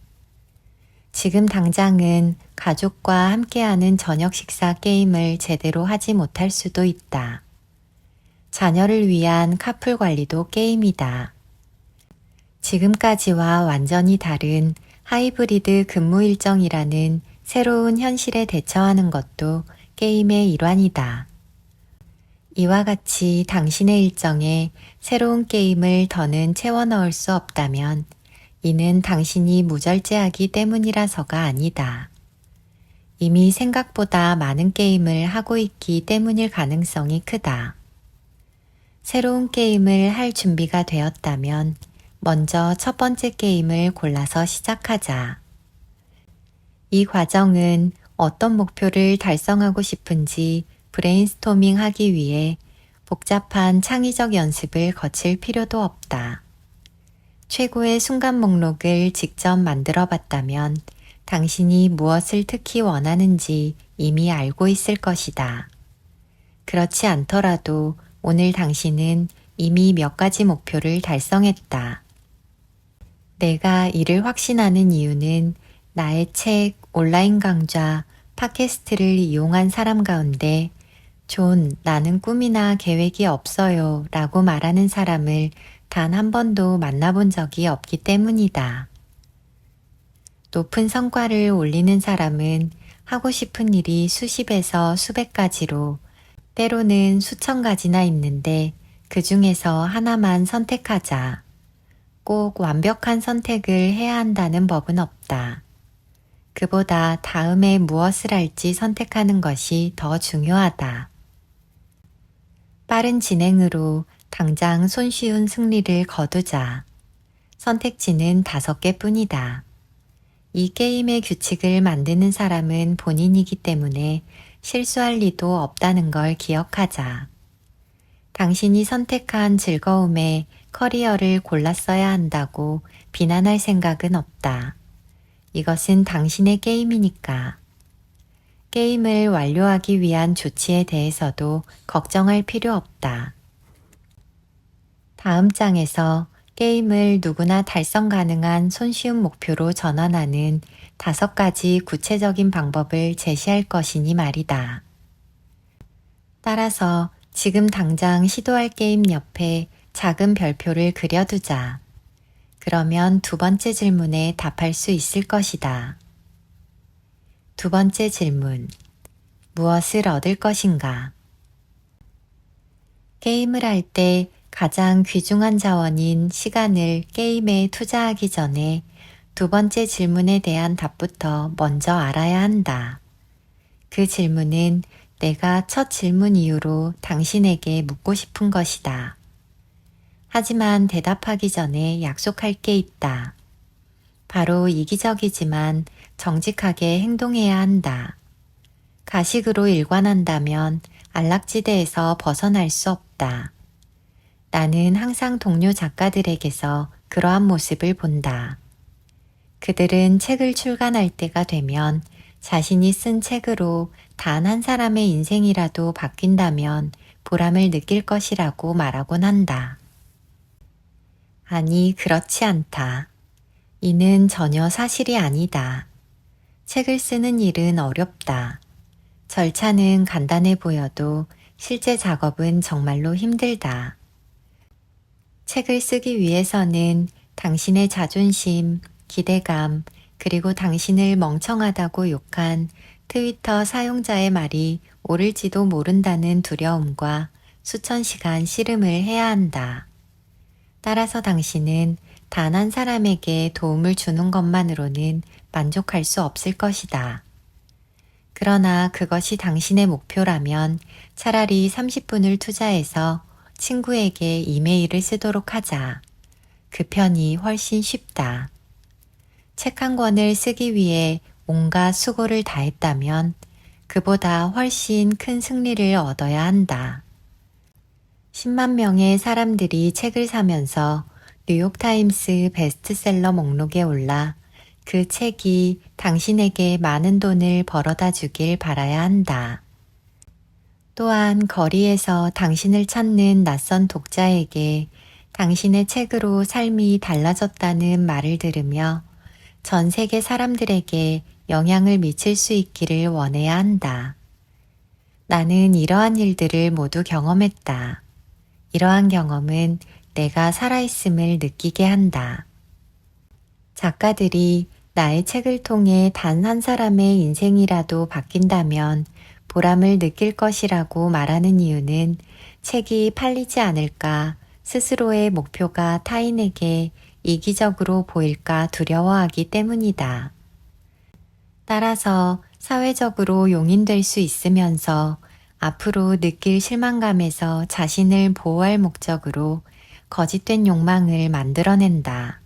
지금 당장은 가족과 함께하는 저녁 식사 게임을 제대로 하지 못할 수도 있다. 자녀를 위한 카풀 관리도 게임이다. 지금까지와 완전히 다른 하이브리드 근무 일정이라는 새로운 현실에 대처하는 것도 게임의 일환이다. 이와 같이 당신의 일정에 새로운 게임을 더는 채워 넣을 수 없다면 이는 당신이 무절제하기 때문이라서가 아니다. 이미 생각보다 많은 게임을 하고 있기 때문일 가능성이 크다. 새로운 게임을 할 준비가 되었다면 먼저 첫 번째 게임을 골라서 시작하자. 이 과정은 어떤 목표를 달성하고 싶은지 브레인스토밍 하기 위해 복잡한 창의적 연습을 거칠 필요도 없다. 최고의 순간 목록을 직접 만들어 봤다면 당신이 무엇을 특히 원하는지 이미 알고 있을 것이다. 그렇지 않더라도 오늘 당신은 이미 몇 가지 목표를 달성했다. 내가 이를 확신하는 이유는 나의 책, 온라인 강좌, 팟캐스트를 이용한 사람 가운데 존, 나는 꿈이나 계획이 없어요 라고 말하는 사람을 단 한 번도 만나본 적이 없기 때문이다. 높은 성과를 올리는 사람은 하고 싶은 일이 수십에서 수백 가지로 때로는 수천 가지나 있는데 그 중에서 하나만 선택하자. 꼭 완벽한 선택을 해야 한다는 법은 없다. 그보다 다음에 무엇을 할지 선택하는 것이 더 중요하다. 빠른 진행으로 당장 손쉬운 승리를 거두자. 선택지는 5개뿐이다. 이 게임의 규칙을 만드는 사람은 본인이기 때문에 실수할 리도 없다는 걸 기억하자. 당신이 선택한 즐거움에 커리어를 골랐어야 한다고 비난할 생각은 없다. 이것은 당신의 게임이니까. 게임을 완료하기 위한 조치에 대해서도 걱정할 필요 없다. 다음 장에서 게임을 누구나 달성 가능한 손쉬운 목표로 전환하는 5가지 구체적인 방법을 제시할 것이니 말이다. 따라서 지금 당장 시도할 게임 옆에 작은 별표를 그려두자. 그러면 2번째 질문에 답할 수 있을 것이다. 2번째 질문. 무엇을 얻을 것인가? 게임을 할 때 가장 귀중한 자원인 시간을 게임에 투자하기 전에 2번째 질문에 대한 답부터 먼저 알아야 한다. 그 질문은 내가 첫 질문 이후로 당신에게 묻고 싶은 것이다. 하지만 대답하기 전에 약속할 게 있다. 바로 이기적이지만 정직하게 행동해야 한다. 가식으로 일관한다면 안락지대에서 벗어날 수 없다. 나는 항상 동료 작가들에게서 그러한 모습을 본다. 그들은 책을 출간할 때가 되면 자신이 쓴 책으로 단 한 사람의 인생이라도 바뀐다면 보람을 느낄 것이라고 말하곤 한다. 아니, 그렇지 않다. 이는 전혀 사실이 아니다. 책을 쓰는 일은 어렵다. 절차는 간단해 보여도 실제 작업은 정말로 힘들다. 책을 쓰기 위해서는 당신의 자존심, 기대감, 그리고 당신을 멍청하다고 욕한 트위터 사용자의 말이 옳을지도 모른다는 두려움과 수천 시간 씨름을 해야 한다. 따라서 당신은 단 한 사람에게 도움을 주는 것만으로는 만족할 수 없을 것이다. 그러나 그것이 당신의 목표라면 차라리 30분을 투자해서 친구에게 이메일을 쓰도록 하자. 그 편이 훨씬 쉽다. 책 한 권을 쓰기 위해 온갖 수고를 다했다면 그보다 훨씬 큰 승리를 얻어야 한다. 10만 명의 사람들이 책을 사면서 뉴욕타임스 베스트셀러 목록에 올라 그 책이 당신에게 많은 돈을 벌어다 주길 바라야 한다. 또한 거리에서 당신을 찾는 낯선 독자에게 당신의 책으로 삶이 달라졌다는 말을 들으며 전 세계 사람들에게 영향을 미칠 수 있기를 원해야 한다. 나는 이러한 일들을 모두 경험했다. 이러한 경험은 내가 살아있음을 느끼게 한다. 작가들이 나의 책을 통해 단 한 사람의 인생이라도 바뀐다면 보람을 느낄 것이라고 말하는 이유는 책이 팔리지 않을까, 스스로의 목표가 타인에게 이기적으로 보일까 두려워하기 때문이다. 따라서 사회적으로 용인될 수 있으면서 앞으로 느낄 실망감에서 자신을 보호할 목적으로 거짓된 욕망을 만들어낸다.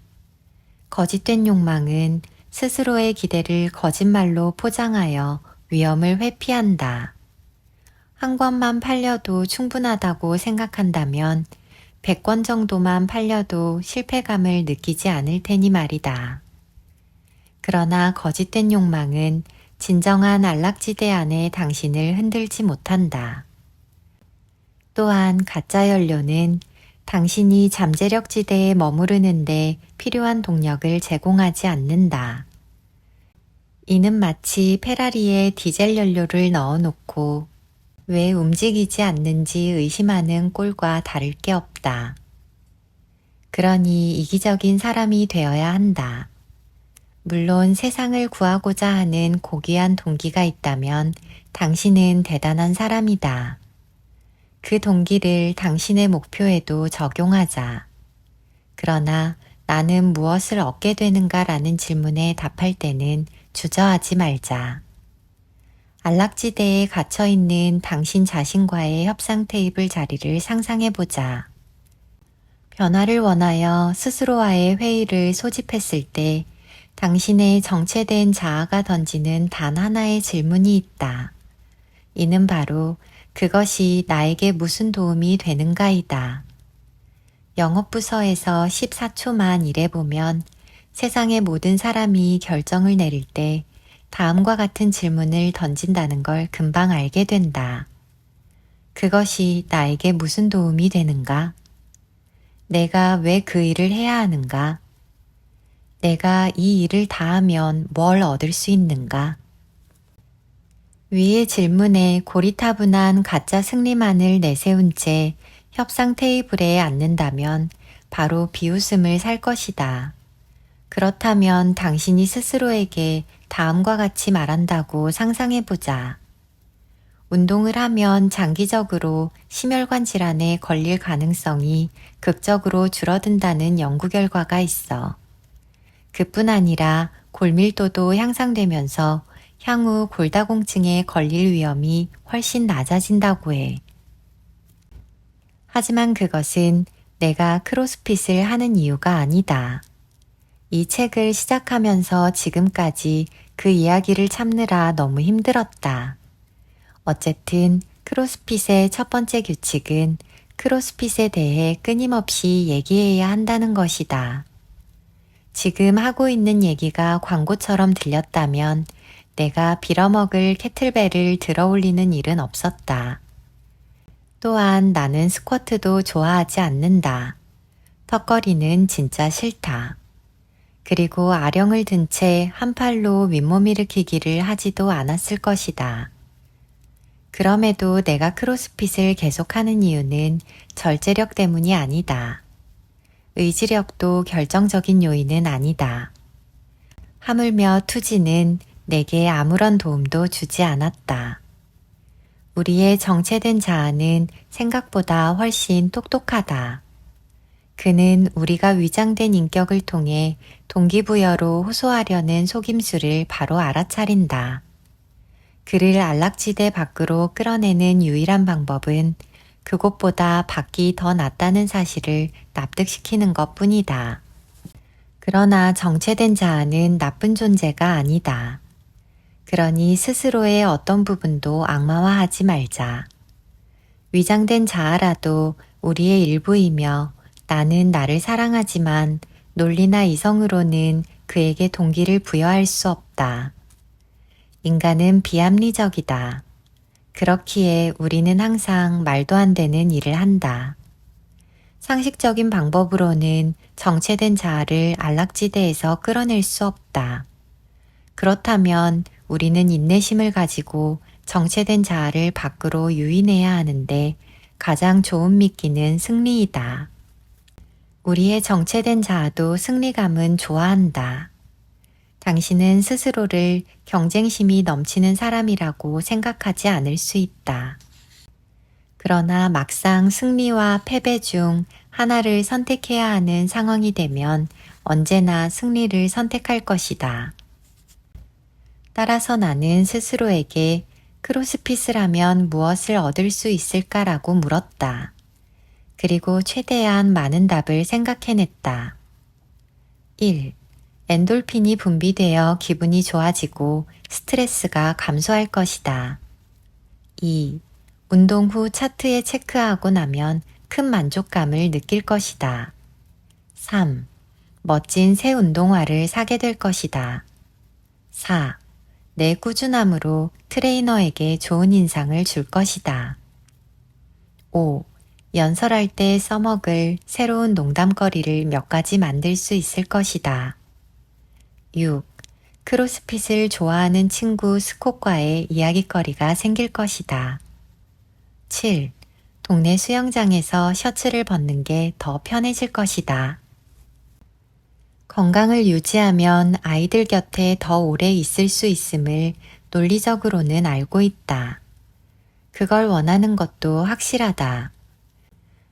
거짓된 욕망은 스스로의 기대를 거짓말로 포장하여 위험을 회피한다. 한 권만 팔려도 충분하다고 생각한다면 100권 정도만 팔려도 실패감을 느끼지 않을 테니 말이다. 그러나 거짓된 욕망은 진정한 안락지대 안에 당신을 흔들지 못한다. 또한 가짜 연료는 당신이 잠재력 지대에 머무르는데 필요한 동력을 제공하지 않는다. 이는 마치 페라리에 디젤 연료를 넣어놓고 왜 움직이지 않는지 의심하는 꼴과 다를 게 없다. 그러니 이기적인 사람이 되어야 한다. 물론 세상을 구하고자 하는 고귀한 동기가 있다면 당신은 대단한 사람이다. 그 동기를 당신의 목표에도 적용하자. 그러나 나는 무엇을 얻게 되는가라는 질문에 답할 때는 주저하지 말자. 안락지대에 갇혀 있는 당신 자신과의 협상 테이블 자리를 상상해 보자. 변화를 원하여 스스로와의 회의를 소집했을 때 당신의 정체된 자아가 던지는 단 하나의 질문이 있다. 이는 바로 그것이 나에게 무슨 도움이 되는가이다. 영업부서에서 14초만 일해보면 세상의 모든 사람이 결정을 내릴 때 다음과 같은 질문을 던진다는 걸 금방 알게 된다. 그것이 나에게 무슨 도움이 되는가? 내가 왜 그 일을 해야 하는가? 내가 이 일을 다 하면 뭘 얻을 수 있는가? 위의 질문에 고리타분한 가짜 승리만을 내세운 채 협상 테이블에 앉는다면 바로 비웃음을 살 것이다. 그렇다면 당신이 스스로에게 다음과 같이 말한다고 상상해보자. 운동을 하면 장기적으로 심혈관 질환에 걸릴 가능성이 극적으로 줄어든다는 연구 결과가 있어. 그뿐 아니라 골밀도도 향상되면서 향후 골다공증에 걸릴 위험이 훨씬 낮아진다고 해. 하지만 그것은 내가 크로스핏을 하는 이유가 아니다. 이 책을 시작하면서 지금까지 그 이야기를 참느라 너무 힘들었다. 어쨌든 크로스핏의 첫 번째 규칙은 크로스핏에 대해 끊임없이 얘기해야 한다는 것이다. 지금 하고 있는 얘기가 광고처럼 들렸다면 내가 빌어먹을 캐틀벨을 들어 올리는 일은 없었다. 또한 나는 스쿼트도 좋아하지 않는다. 턱걸이는 진짜 싫다. 그리고 아령을 든 채 한 팔로 윗몸 일으키기를 하지도 않았을 것이다. 그럼에도 내가 크로스핏을 계속하는 이유는 절제력 때문이 아니다. 의지력도 결정적인 요인은 아니다. 하물며 투지는 내게 아무런 도움도 주지 않았다. 우리의 정체된 자아는 생각보다 훨씬 똑똑하다. 그는 우리가 위장된 인격을 통해 동기부여로 호소하려는 속임수를 바로 알아차린다. 그를 안락지대 밖으로 끌어내는 유일한 방법은 그곳보다 밖이 더 낫다는 사실을 납득시키는 것 뿐이다. 그러나 정체된 자아는 나쁜 존재가 아니다. 그러니 스스로의 어떤 부분도 악마화하지 말자. 위장된 자아라도 우리의 일부이며 나는 나를 사랑하지만 논리나 이성으로는 그에게 동기를 부여할 수 없다. 인간은 비합리적이다. 그렇기에 우리는 항상 말도 안 되는 일을 한다. 상식적인 방법으로는 정체된 자아를 안락지대에서 끌어낼 수 없다. 그렇다면 우리는 인내심을 가지고 정체된 자아를 밖으로 유인해야 하는데 가장 좋은 미끼는 승리이다. 우리의 정체된 자아도 승리감은 좋아한다. 당신은 스스로를 경쟁심이 넘치는 사람이라고 생각하지 않을 수 있다. 그러나 막상 승리와 패배 중 하나를 선택해야 하는 상황이 되면 언제나 승리를 선택할 것이다. 따라서 나는 스스로에게 크로스핏을 하면 무엇을 얻을 수 있을까라고 물었다. 그리고 최대한 많은 답을 생각해냈다. 1. 엔돌핀이 분비되어 기분이 좋아지고 스트레스가 감소할 것이다. 2. 운동 후 차트에 체크하고 나면 큰 만족감을 느낄 것이다. 3. 멋진 새 운동화를 사게 될 것이다. 4. 내 꾸준함으로 트레이너에게 좋은 인상을 줄 것이다. 5. 연설할 때 써먹을 새로운 농담거리를 몇 가지 만들 수 있을 것이다. 6. 크로스핏을 좋아하는 친구 스콧과의 이야깃거리가 생길 것이다. 7. 동네 수영장에서 셔츠를 벗는 게 더 편해질 것이다. 건강을 유지하면 아이들 곁에 더 오래 있을 수 있음을 논리적으로는 알고 있다. 그걸 원하는 것도 확실하다.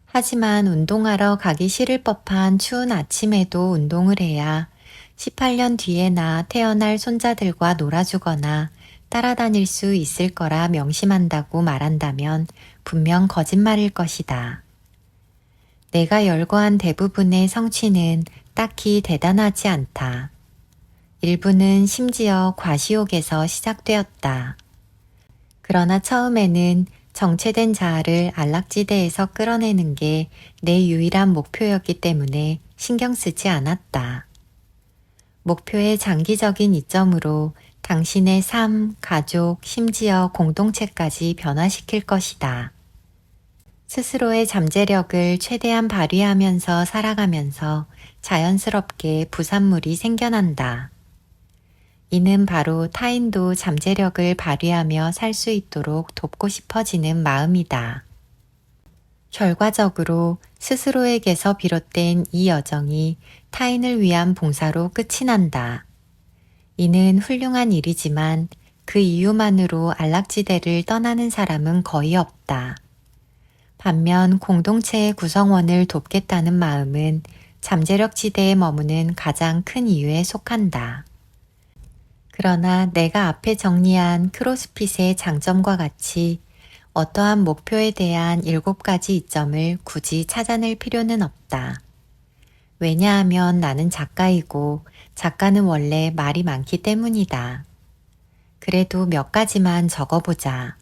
하지만 운동하러 가기 싫을 법한 추운 아침에도 운동을 해야 18년 뒤에 나 태어날 손자들과 놀아주거나 따라다닐 수 있을 거라 명심한다고 말한다면 분명 거짓말일 것이다. 내가 열거한 대부분의 성취는 딱히 대단하지 않다. 일부는 심지어 과시욕에서 시작되었다. 그러나 처음에는 정체된 자아를 안락지대에서 끌어내는 게 내 유일한 목표였기 때문에 신경 쓰지 않았다. 목표의 장기적인 이점으로 당신의 삶, 가족, 심지어 공동체까지 변화시킬 것이다. 스스로의 잠재력을 최대한 발휘하면서 살아가면서 자연스럽게 부산물이 생겨난다. 이는 바로 타인도 잠재력을 발휘하며 살 수 있도록 돕고 싶어지는 마음이다. 결과적으로 스스로에게서 비롯된 이 여정이 타인을 위한 봉사로 끝이 난다. 이는 훌륭한 일이지만 그 이유만으로 안락지대를 떠나는 사람은 거의 없다. 반면 공동체의 구성원을 돕겠다는 마음은 잠재력 지대에 머무는 가장 큰 이유에 속한다. 그러나 내가 앞에 정리한 크로스핏의 장점과 같이 어떠한 목표에 대한 7가지 이점을 굳이 찾아낼 필요는 없다. 왜냐하면 나는 작가이고 작가는 원래 말이 많기 때문이다. 그래도 몇 가지만 적어보자.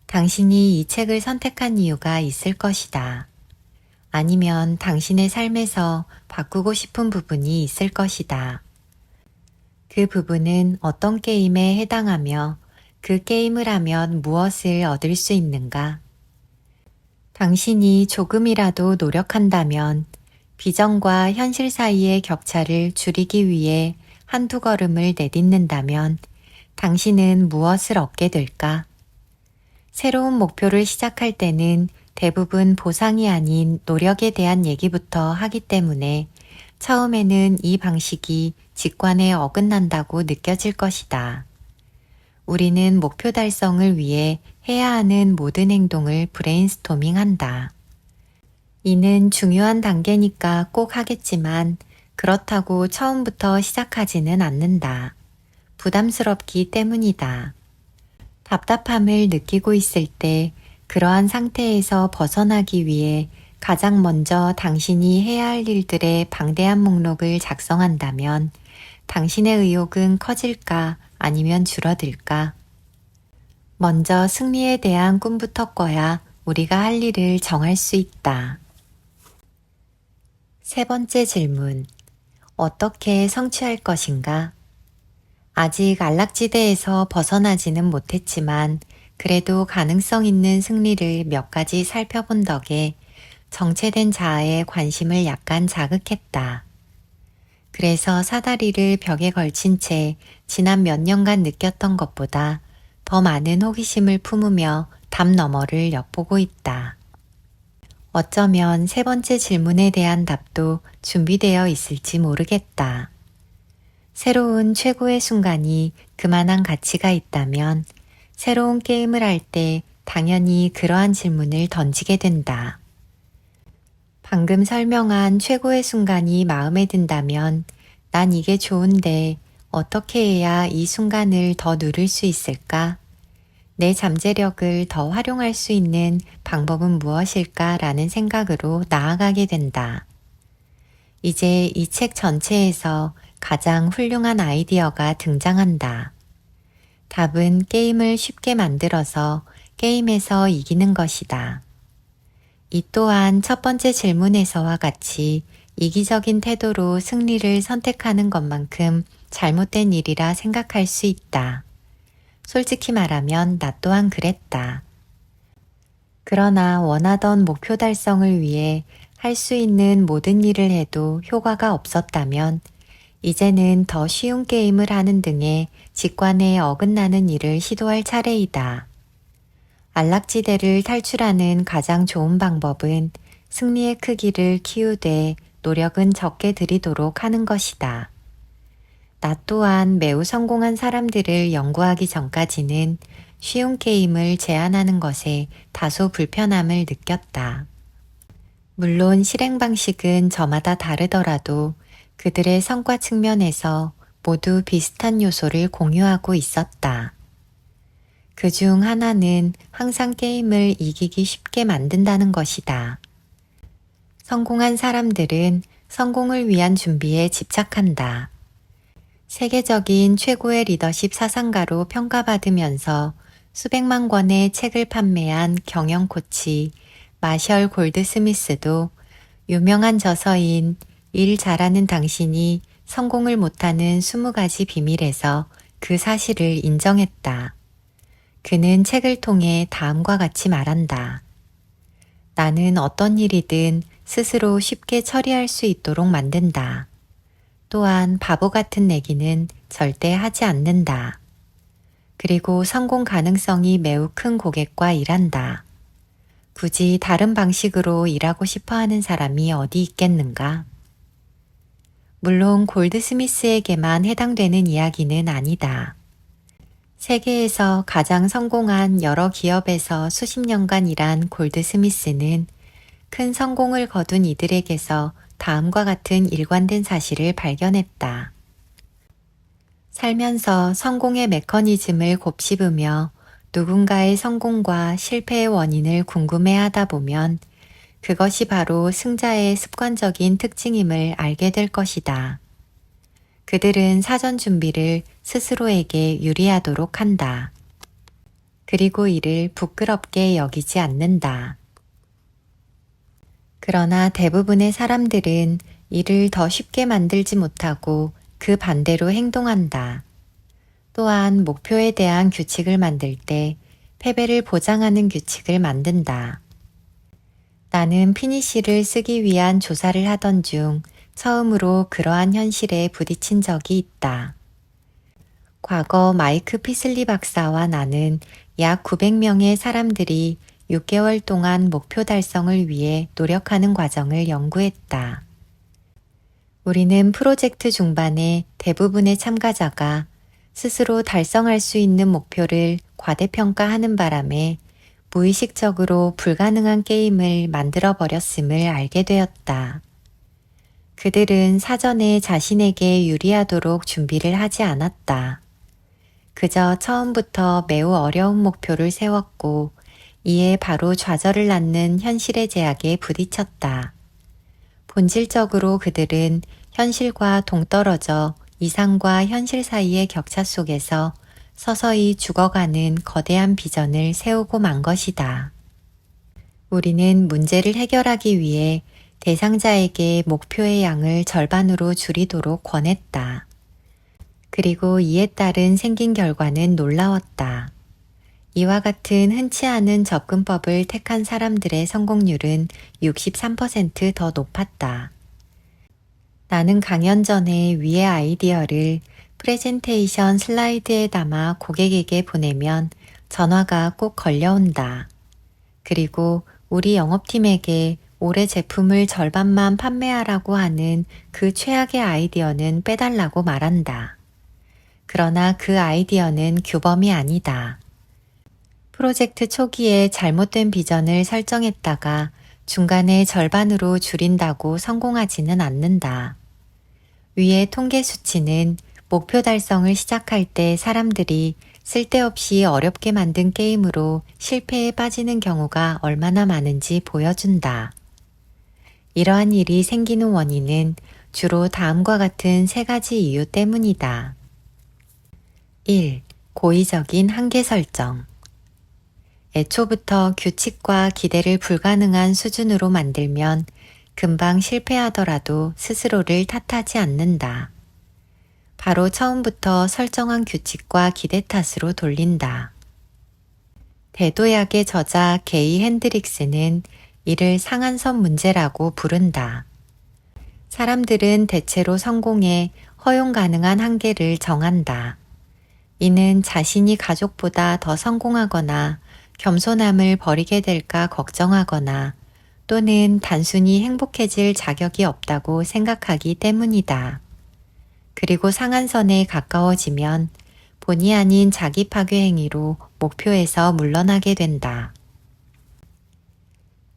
당신이 이 책을 선택한 이유가 있을 것이다. 아니면 당신의 삶에서 바꾸고 싶은 부분이 있을 것이다. 그 부분은 어떤 게임에 해당하며 그 게임을 하면 무엇을 얻을 수 있는가? 당신이 조금이라도 노력한다면 비전과 현실 사이의 격차를 줄이기 위해 한두 걸음을 내딛는다면 당신은 무엇을 얻게 될까? 새로운 목표를 시작할 때는 대부분 보상이 아닌 노력에 대한 얘기부터 하기 때문에 처음에는 이 방식이 직관에 어긋난다고 느껴질 것이다. 우리는 목표 달성을 위해 해야 하는 모든 행동을 브레인스토밍 한다. 이는 중요한 단계니까 꼭 하겠지만 그렇다고 처음부터 시작하지는 않는다. 부담스럽기 때문이다. 답답함을 느끼고 있을 때 그러한 상태에서 벗어나기 위해 가장 먼저 당신이 해야 할 일들의 방대한 목록을 작성한다면 당신의 의욕은 커질까 아니면 줄어들까? 먼저 승리에 대한 꿈부터 꿔야 우리가 할 일을 정할 수 있다. 3번째 질문. 어떻게 성취할 것인가? 아직 안락지대에서 벗어나지는 못했지만 그래도 가능성 있는 승리를 몇 가지 살펴본 덕에 정체된 자아의 관심을 약간 자극했다. 그래서 사다리를 벽에 걸친 채 지난 몇 년간 느꼈던 것보다 더 많은 호기심을 품으며 담 너머를 엿보고 있다. 어쩌면 3번째 질문에 대한 답도 준비되어 있을지 모르겠다. 새로운 최고의 순간이 그만한 가치가 있다면 새로운 게임을 할 때 당연히 그러한 질문을 던지게 된다. 방금 설명한 최고의 순간이 마음에 든다면 난 이게 좋은데 어떻게 해야 이 순간을 더 누릴 수 있을까? 내 잠재력을 더 활용할 수 있는 방법은 무엇일까? 라는 생각으로 나아가게 된다. 이제 이 책 전체에서 가장 훌륭한 아이디어가 등장한다. 답은 게임을 쉽게 만들어서 게임에서 이기는 것이다. 이 또한 첫 번째 질문에서와 같이 이기적인 태도로 승리를 선택하는 것만큼 잘못된 일이라 생각할 수 있다. 솔직히 말하면 나 또한 그랬다. 그러나 원하던 목표 달성을 위해 할 수 있는 모든 일을 해도 효과가 없었다면 이제는 더 쉬운 게임을 하는 등의 직관에 어긋나는 일을 시도할 차례이다. 안락지대를 탈출하는 가장 좋은 방법은 승리의 크기를 키우되 노력은 적게 들이도록 하는 것이다. 나 또한 매우 성공한 사람들을 연구하기 전까지는 쉬운 게임을 제안하는 것에 다소 불편함을 느꼈다. 물론 실행 방식은 저마다 다르더라도 그들의 성과 측면에서 모두 비슷한 요소를 공유하고 있었다. 그 중 하나는 항상 게임을 이기기 쉽게 만든다는 것이다. 성공한 사람들은 성공을 위한 준비에 집착한다. 세계적인 최고의 리더십 사상가로 평가받으면서 수백만 권의 책을 판매한 경영 코치 마셜 골드스미스도 유명한 저서인 일 잘하는 당신이 성공을 못하는 20가지 비밀에서 그 사실을 인정했다. 그는 책을 통해 다음과 같이 말한다. 나는 어떤 일이든 스스로 쉽게 처리할 수 있도록 만든다. 또한 바보 같은 내기는 절대 하지 않는다. 그리고 성공 가능성이 매우 큰 고객과 일한다. 굳이 다른 방식으로 일하고 싶어 하는 사람이 어디 있겠는가? 물론 골드스미스에게만 해당되는 이야기는 아니다. 세계에서 가장 성공한 여러 기업에서 수십 년간 일한 골드스미스는 큰 성공을 거둔 이들에게서 다음과 같은 일관된 사실을 발견했다. 살면서 성공의 메커니즘을 곱씹으며 누군가의 성공과 실패의 원인을 궁금해하다 보면 그것이 바로 승자의 습관적인 특징임을 알게 될 것이다. 그들은 사전 준비를 스스로에게 유리하도록 한다. 그리고 이를 부끄럽게 여기지 않는다. 그러나 대부분의 사람들은 이를 더 쉽게 만들지 못하고 그 반대로 행동한다. 또한 목표에 대한 규칙을 만들 때 패배를 보장하는 규칙을 만든다. 나는 피니시를 쓰기 위한 조사를 하던 중 처음으로 그러한 현실에 부딪힌 적이 있다. 과거 마이크 피슬리 박사와 나는 약 900명의 사람들이 6개월 동안 목표 달성을 위해 노력하는 과정을 연구했다. 우리는 프로젝트 중반에 대부분의 참가자가 스스로 달성할 수 있는 목표를 과대평가하는 바람에 무의식적으로 불가능한 게임을 만들어 버렸음을 알게 되었다. 그들은 사전에 자신에게 유리하도록 준비를 하지 않았다. 그저 처음부터 매우 어려운 목표를 세웠고 이에 바로 좌절을 낳는 현실의 제약에 부딪혔다. 본질적으로 그들은 현실과 동떨어져 이상과 현실 사이의 격차 속에서 서서히 죽어가는 거대한 비전을 세우고 만 것이다. 우리는 문제를 해결하기 위해 대상자에게 목표의 양을 절반으로 줄이도록 권했다. 그리고 이에 따른 생긴 결과는 놀라웠다. 이와 같은 흔치 않은 접근법을 택한 사람들의 성공률은 63% 더 높았다. 나는 강연 전에 위의 아이디어를 프레젠테이션 슬라이드에 담아 고객에게 보내면 전화가 꼭 걸려온다. 그리고 우리 영업팀에게 올해 제품을 절반만 판매하라고 하는 그 최악의 아이디어는 빼달라고 말한다. 그러나 그 아이디어는 규범이 아니다. 프로젝트 초기에 잘못된 비전을 설정했다가 중간에 절반으로 줄인다고 성공하지는 않는다. 위의 통계 수치는 목표 달성을 시작할 때 사람들이 쓸데없이 어렵게 만든 게임으로 실패에 빠지는 경우가 얼마나 많은지 보여준다. 이러한 일이 생기는 원인은 주로 다음과 같은 3가지 이유 때문이다. 1. 고의적인 한계 설정. 애초부터 규칙과 기대를 불가능한 수준으로 만들면 금방 실패하더라도 스스로를 탓하지 않는다. 바로 처음부터 설정한 규칙과 기대 탓으로 돌린다. 대도약의 저자 게이 핸드릭스는 이를 상한선 문제라고 부른다. 사람들은 대체로 성공에 허용 가능한 한계를 정한다. 이는 자신이 가족보다 더 성공하거나 겸손함을 버리게 될까 걱정하거나 또는 단순히 행복해질 자격이 없다고 생각하기 때문이다. 그리고 상한선에 가까워지면 본의 아닌 자기 파괴 행위로 목표에서 물러나게 된다.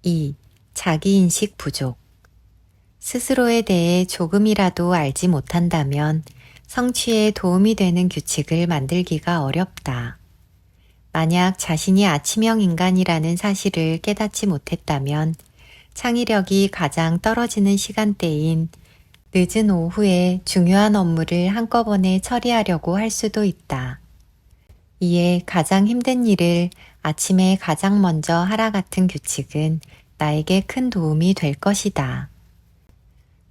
2. 자기인식 부족. 스스로에 대해 조금이라도 알지 못한다면 성취에 도움이 되는 규칙을 만들기가 어렵다. 만약 자신이 아침형 인간이라는 사실을 깨닫지 못했다면 창의력이 가장 떨어지는 시간대인 늦은 오후에 중요한 업무를 한꺼번에 처리하려고 할 수도 있다. 이에 가장 힘든 일을 아침에 가장 먼저 하라 같은 규칙은 나에게 큰 도움이 될 것이다.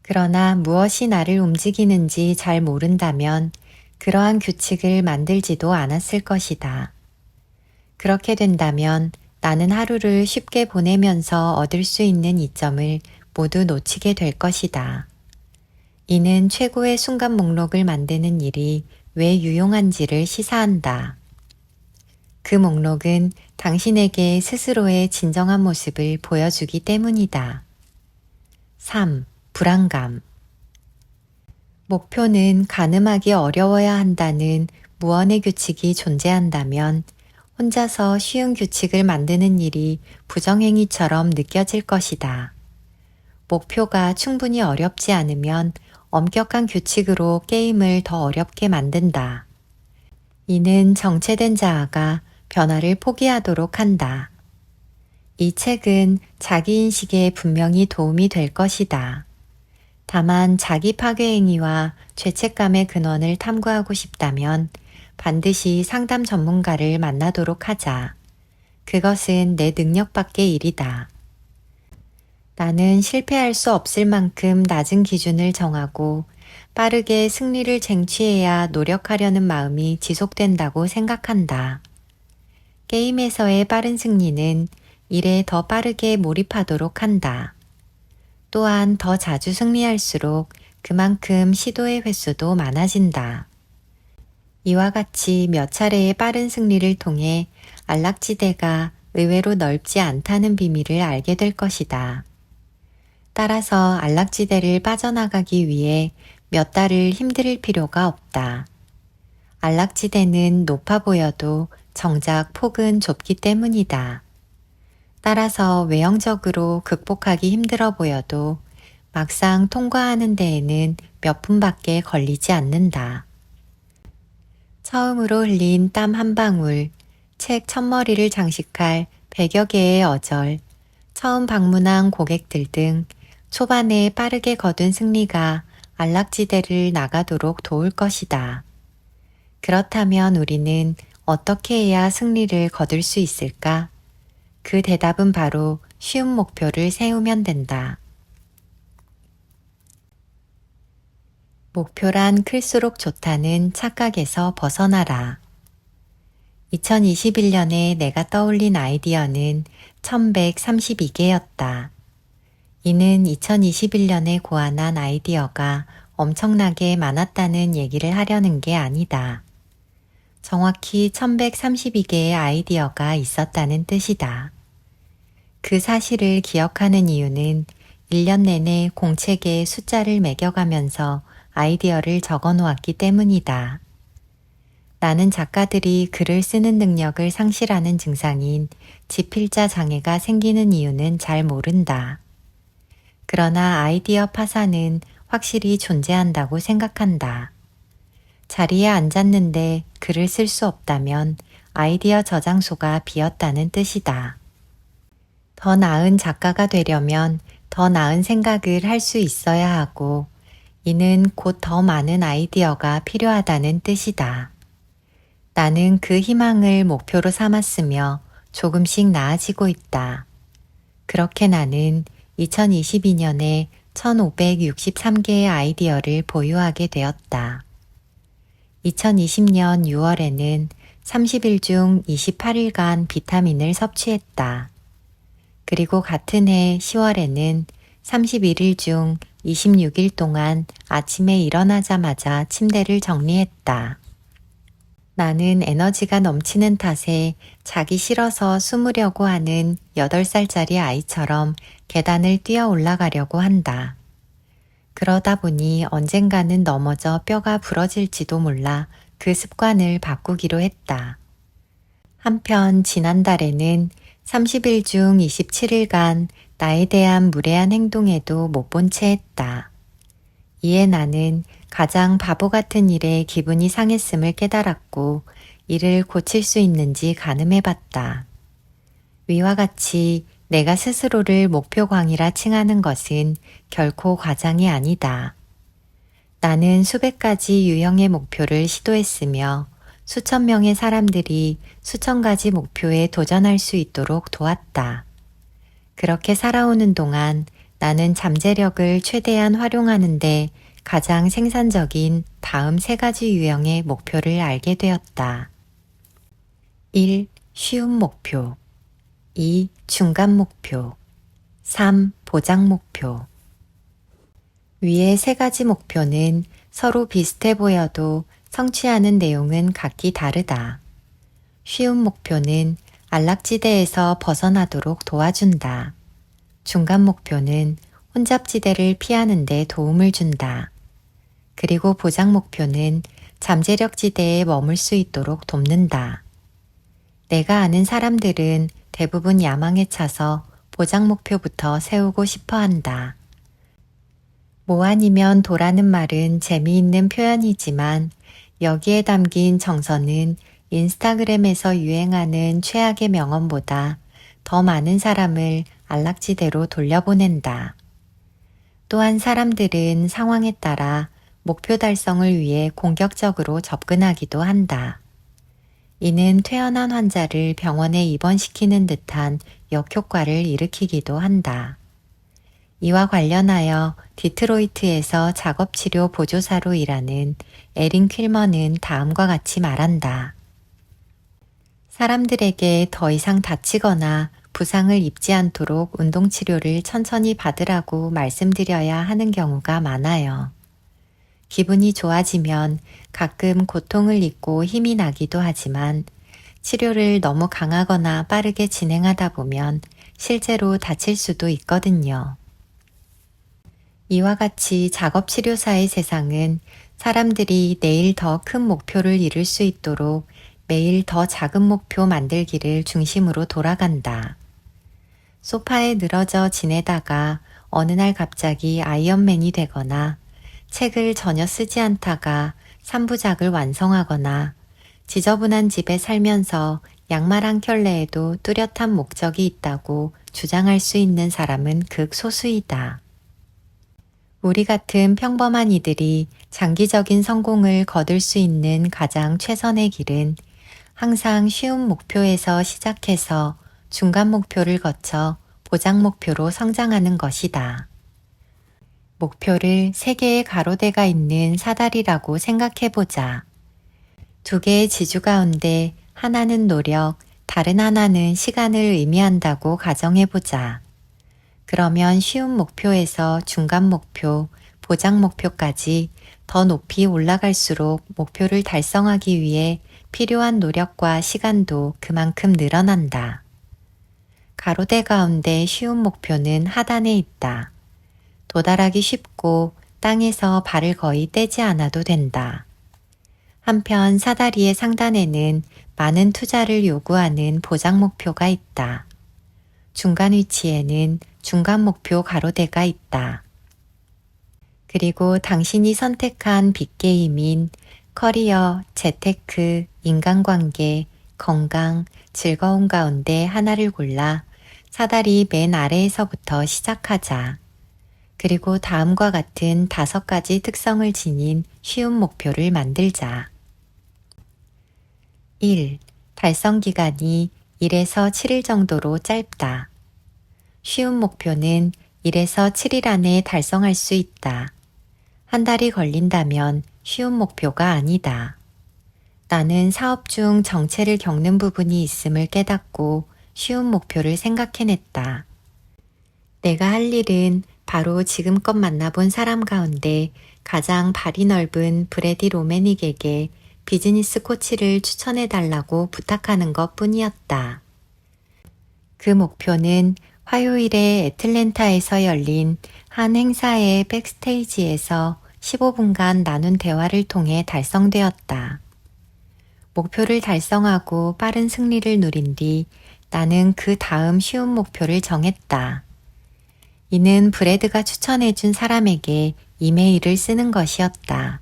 그러나 무엇이 나를 움직이는지 잘 모른다면 그러한 규칙을 만들지도 않았을 것이다. 그렇게 된다면 나는 하루를 쉽게 보내면서 얻을 수 있는 이점을 모두 놓치게 될 것이다. 이는 최고의 순간 목록을 만드는 일이 왜 유용한지를 시사한다. 그 목록은 당신에게 스스로의 진정한 모습을 보여주기 때문이다. 3. 불안감. 목표는 가늠하기 어려워야 한다는 무언의 규칙이 존재한다면 혼자서 쉬운 규칙을 만드는 일이 부정행위처럼 느껴질 것이다. 목표가 충분히 어렵지 않으면 엄격한 규칙으로 게임을 더 어렵게 만든다. 이는 정체된 자아가 변화를 포기하도록 한다. 이 책은 자기인식에 분명히 도움이 될 것이다. 다만 자기 파괴 행위와 죄책감의 근원을 탐구하고 싶다면 반드시 상담 전문가를 만나도록 하자. 그것은 내 능력 밖의 일이다. 나는 실패할 수 없을 만큼 낮은 기준을 정하고 빠르게 승리를 쟁취해야 노력하려는 마음이 지속된다고 생각한다. 게임에서의 빠른 승리는 일에 더 빠르게 몰입하도록 한다. 또한 더 자주 승리할수록 그만큼 시도의 횟수도 많아진다. 이와 같이 몇 차례의 빠른 승리를 통해 안락지대가 의외로 넓지 않다는 비밀을 알게 될 것이다. 따라서 안락지대를 빠져나가기 위해 몇 달을 힘들 필요가 없다. 안락지대는 높아 보여도 정작 폭은 좁기 때문이다. 따라서 외형적으로 극복하기 힘들어 보여도 막상 통과하는 데에는 몇 분밖에 걸리지 않는다. 처음으로 흘린 땀 한 방울, 책 첫머리를 장식할 100여 개의 어절, 처음 방문한 고객들 등 초반에 빠르게 거둔 승리가 안락지대를 나가도록 도울 것이다. 그렇다면 우리는 어떻게 해야 승리를 거둘 수 있을까? 그 대답은 바로 쉬운 목표를 세우면 된다. 목표란 클수록 좋다는 착각에서 벗어나라. 2021년에 내가 떠올린 아이디어는 1132개였다. 이는 2021년에 고안한 아이디어가 엄청나게 많았다는 얘기를 하려는 게 아니다. 정확히 1132개의 아이디어가 있었다는 뜻이다. 그 사실을 기억하는 이유는 1년 내내 공책에 숫자를 매겨가면서 아이디어를 적어 놓았기 때문이다. 나는 작가들이 글을 쓰는 능력을 상실하는 증상인 지필자 장애가 생기는 이유는 잘 모른다. 그러나 아이디어 파산은 확실히 존재한다고 생각한다. 자리에 앉았는데 글을 쓸 수 없다면 아이디어 저장소가 비었다는 뜻이다. 더 나은 작가가 되려면 더 나은 생각을 할 수 있어야 하고 이는 곧 더 많은 아이디어가 필요하다는 뜻이다. 나는 그 희망을 목표로 삼았으며 조금씩 나아지고 있다. 그렇게 나는 2022년에 1563개의 아이디어를 보유하게 되었다. 2020년 6월에는 30일 중 28일간 비타민을 섭취했다. 그리고 같은 해 10월에는 31일 중 26일 동안 아침에 일어나자마자 침대를 정리했다. 나는 에너지가 넘치는 탓에 자기 싫어서 숨으려고 하는 8살짜리 아이처럼 계단을 뛰어 올라가려고 한다. 그러다 보니 언젠가는 넘어져 뼈가 부러질지도 몰라 그 습관을 바꾸기로 했다. 한편 지난달에는 30일 중 27일간 나에 대한 무례한 행동에도 못 본 채 했다. 이에 나는 가장 바보 같은 일에 기분이 상했음을 깨달았고 이를 고칠 수 있는지 가늠해 봤다. 위와 같이 내가 스스로를 목표광이라 칭하는 것은 결코 과장이 아니다. 나는 수백 가지 유형의 목표를 시도했으며 수천 명의 사람들이 수천 가지 목표에 도전할 수 있도록 도왔다. 그렇게 살아오는 동안 나는 잠재력을 최대한 활용하는데 가장 생산적인 다음 세 가지 유형의 목표를 알게 되었다. 1. 쉬운 목표. 2. 중간 목표. 3. 보장 목표. 위의 세 가지 목표는 서로 비슷해 보여도 성취하는 내용은 각기 다르다. 쉬운 목표는 안락지대에서 벗어나도록 도와준다. 중간 목표는 혼잡지대를 피하는 데 도움을 준다. 그리고 보장 목표는 잠재력 지대에 머물 수 있도록 돕는다. 내가 아는 사람들은 대부분 야망에 차서 보장 목표부터 세우고 싶어 한다. 뭐 아니면 도라는 말은 재미있는 표현이지만 여기에 담긴 정서는 인스타그램에서 유행하는 최악의 명언보다 더 많은 사람을 안락지대로 돌려보낸다. 또한 사람들은 상황에 따라 목표 달성을 위해 공격적으로 접근하기도 한다. 이는 퇴원한 환자를 병원에 입원시키는 듯한 역효과를 일으키기도 한다. 이와 관련하여 디트로이트에서 작업치료 보조사로 일하는 에린 퀼머는 다음과 같이 말한다. 사람들에게 더 이상 다치거나 부상을 입지 않도록 운동치료를 천천히 받으라고 말씀드려야 하는 경우가 많아요. 기분이 좋아지면 가끔 고통을 잊고 힘이 나기도 하지만 치료를 너무 강하거나 빠르게 진행하다 보면 실제로 다칠 수도 있거든요. 이와 같이 작업치료사의 세상은 사람들이 내일 더 큰 목표를 이룰 수 있도록 매일 더 작은 목표 만들기를 중심으로 돌아간다. 소파에 늘어져 지내다가 어느 날 갑자기 아이언맨이 되거나 책을 전혀 쓰지 않다가 3부작을 완성하거나 지저분한 집에 살면서 양말 한 켤레에도 뚜렷한 목적이 있다고 주장할 수 있는 사람은 극소수이다. 우리 같은 평범한 이들이 장기적인 성공을 거둘 수 있는 가장 최선의 길은 항상 쉬운 목표에서 시작해서 중간 목표를 거쳐 보장 목표로 성장하는 것이다. 목표를 3개의 가로대가 있는 사다리라고 생각해보자. 2개의 지주 가운데 하나는 노력, 다른 하나는 시간을 의미한다고 가정해보자. 그러면 쉬운 목표에서 중간 목표, 보장 목표까지 더 높이 올라갈수록 목표를 달성하기 위해 필요한 노력과 시간도 그만큼 늘어난다. 가로대 가운데 쉬운 목표는 하단에 있다. 도달하기 쉽고 땅에서 발을 거의 떼지 않아도 된다. 한편 사다리의 상단에는 많은 투자를 요구하는 보장 목표가 있다. 중간 위치에는 중간 목표 가로대가 있다. 그리고 당신이 선택한 빅게임인 커리어, 재테크, 인간관계, 건강, 즐거움 가운데 하나를 골라 사다리 맨 아래에서부터 시작하자. 그리고 다음과 같은 5가지 특성을 지닌 쉬운 목표를 만들자. 1. 달성 기간이 1에서 7일 정도로 짧다. 쉬운 목표는 1에서 7일 안에 달성할 수 있다. 한 달이 걸린다면 쉬운 목표가 아니다. 나는 사업 중 정체를 겪는 부분이 있음을 깨닫고 쉬운 목표를 생각해냈다. 내가 할 일은 바로 지금껏 만나본 사람 가운데 가장 발이 넓은 브래디 로메닉에게 비즈니스 코치를 추천해달라고 부탁하는 것 뿐이었다. 그 목표는 화요일에 애틀랜타에서 열린 한 행사의 백스테이지에서 15분간 나눈 대화를 통해 달성되었다. 목표를 달성하고 빠른 승리를 누린 뒤 나는 그 다음 쉬운 목표를 정했다. 이는 브래드가 추천해준 사람에게 이메일을 쓰는 것이었다.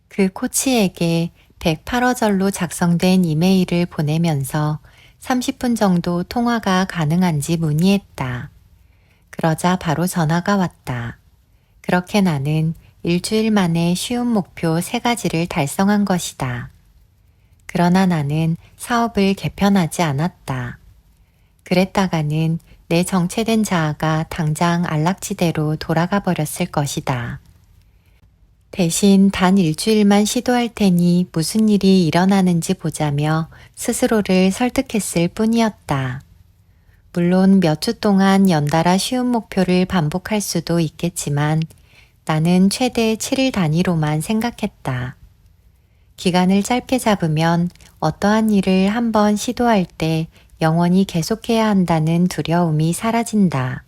그 코치에게 108어절로 작성된 이메일을 보내면서 30분 정도 통화가 가능한지 문의했다. 그러자 바로 전화가 왔다. 그렇게 나는 일주일 만에 쉬운 목표 3가지를 달성한 것이다. 그러나 나는 사업을 개편하지 않았다. 그랬다가는 내 정체된 자아가 당장 안락지대로 돌아가 버렸을 것이다. 대신 단 일주일만 시도할 테니 무슨 일이 일어나는지 보자며 스스로를 설득했을 뿐이었다. 물론 몇 주 동안 연달아 쉬운 목표를 반복할 수도 있겠지만 나는 최대 7일 단위로만 생각했다. 기간을 짧게 잡으면 어떠한 일을 한번 시도할 때 영원히 계속해야 한다는 두려움이 사라진다.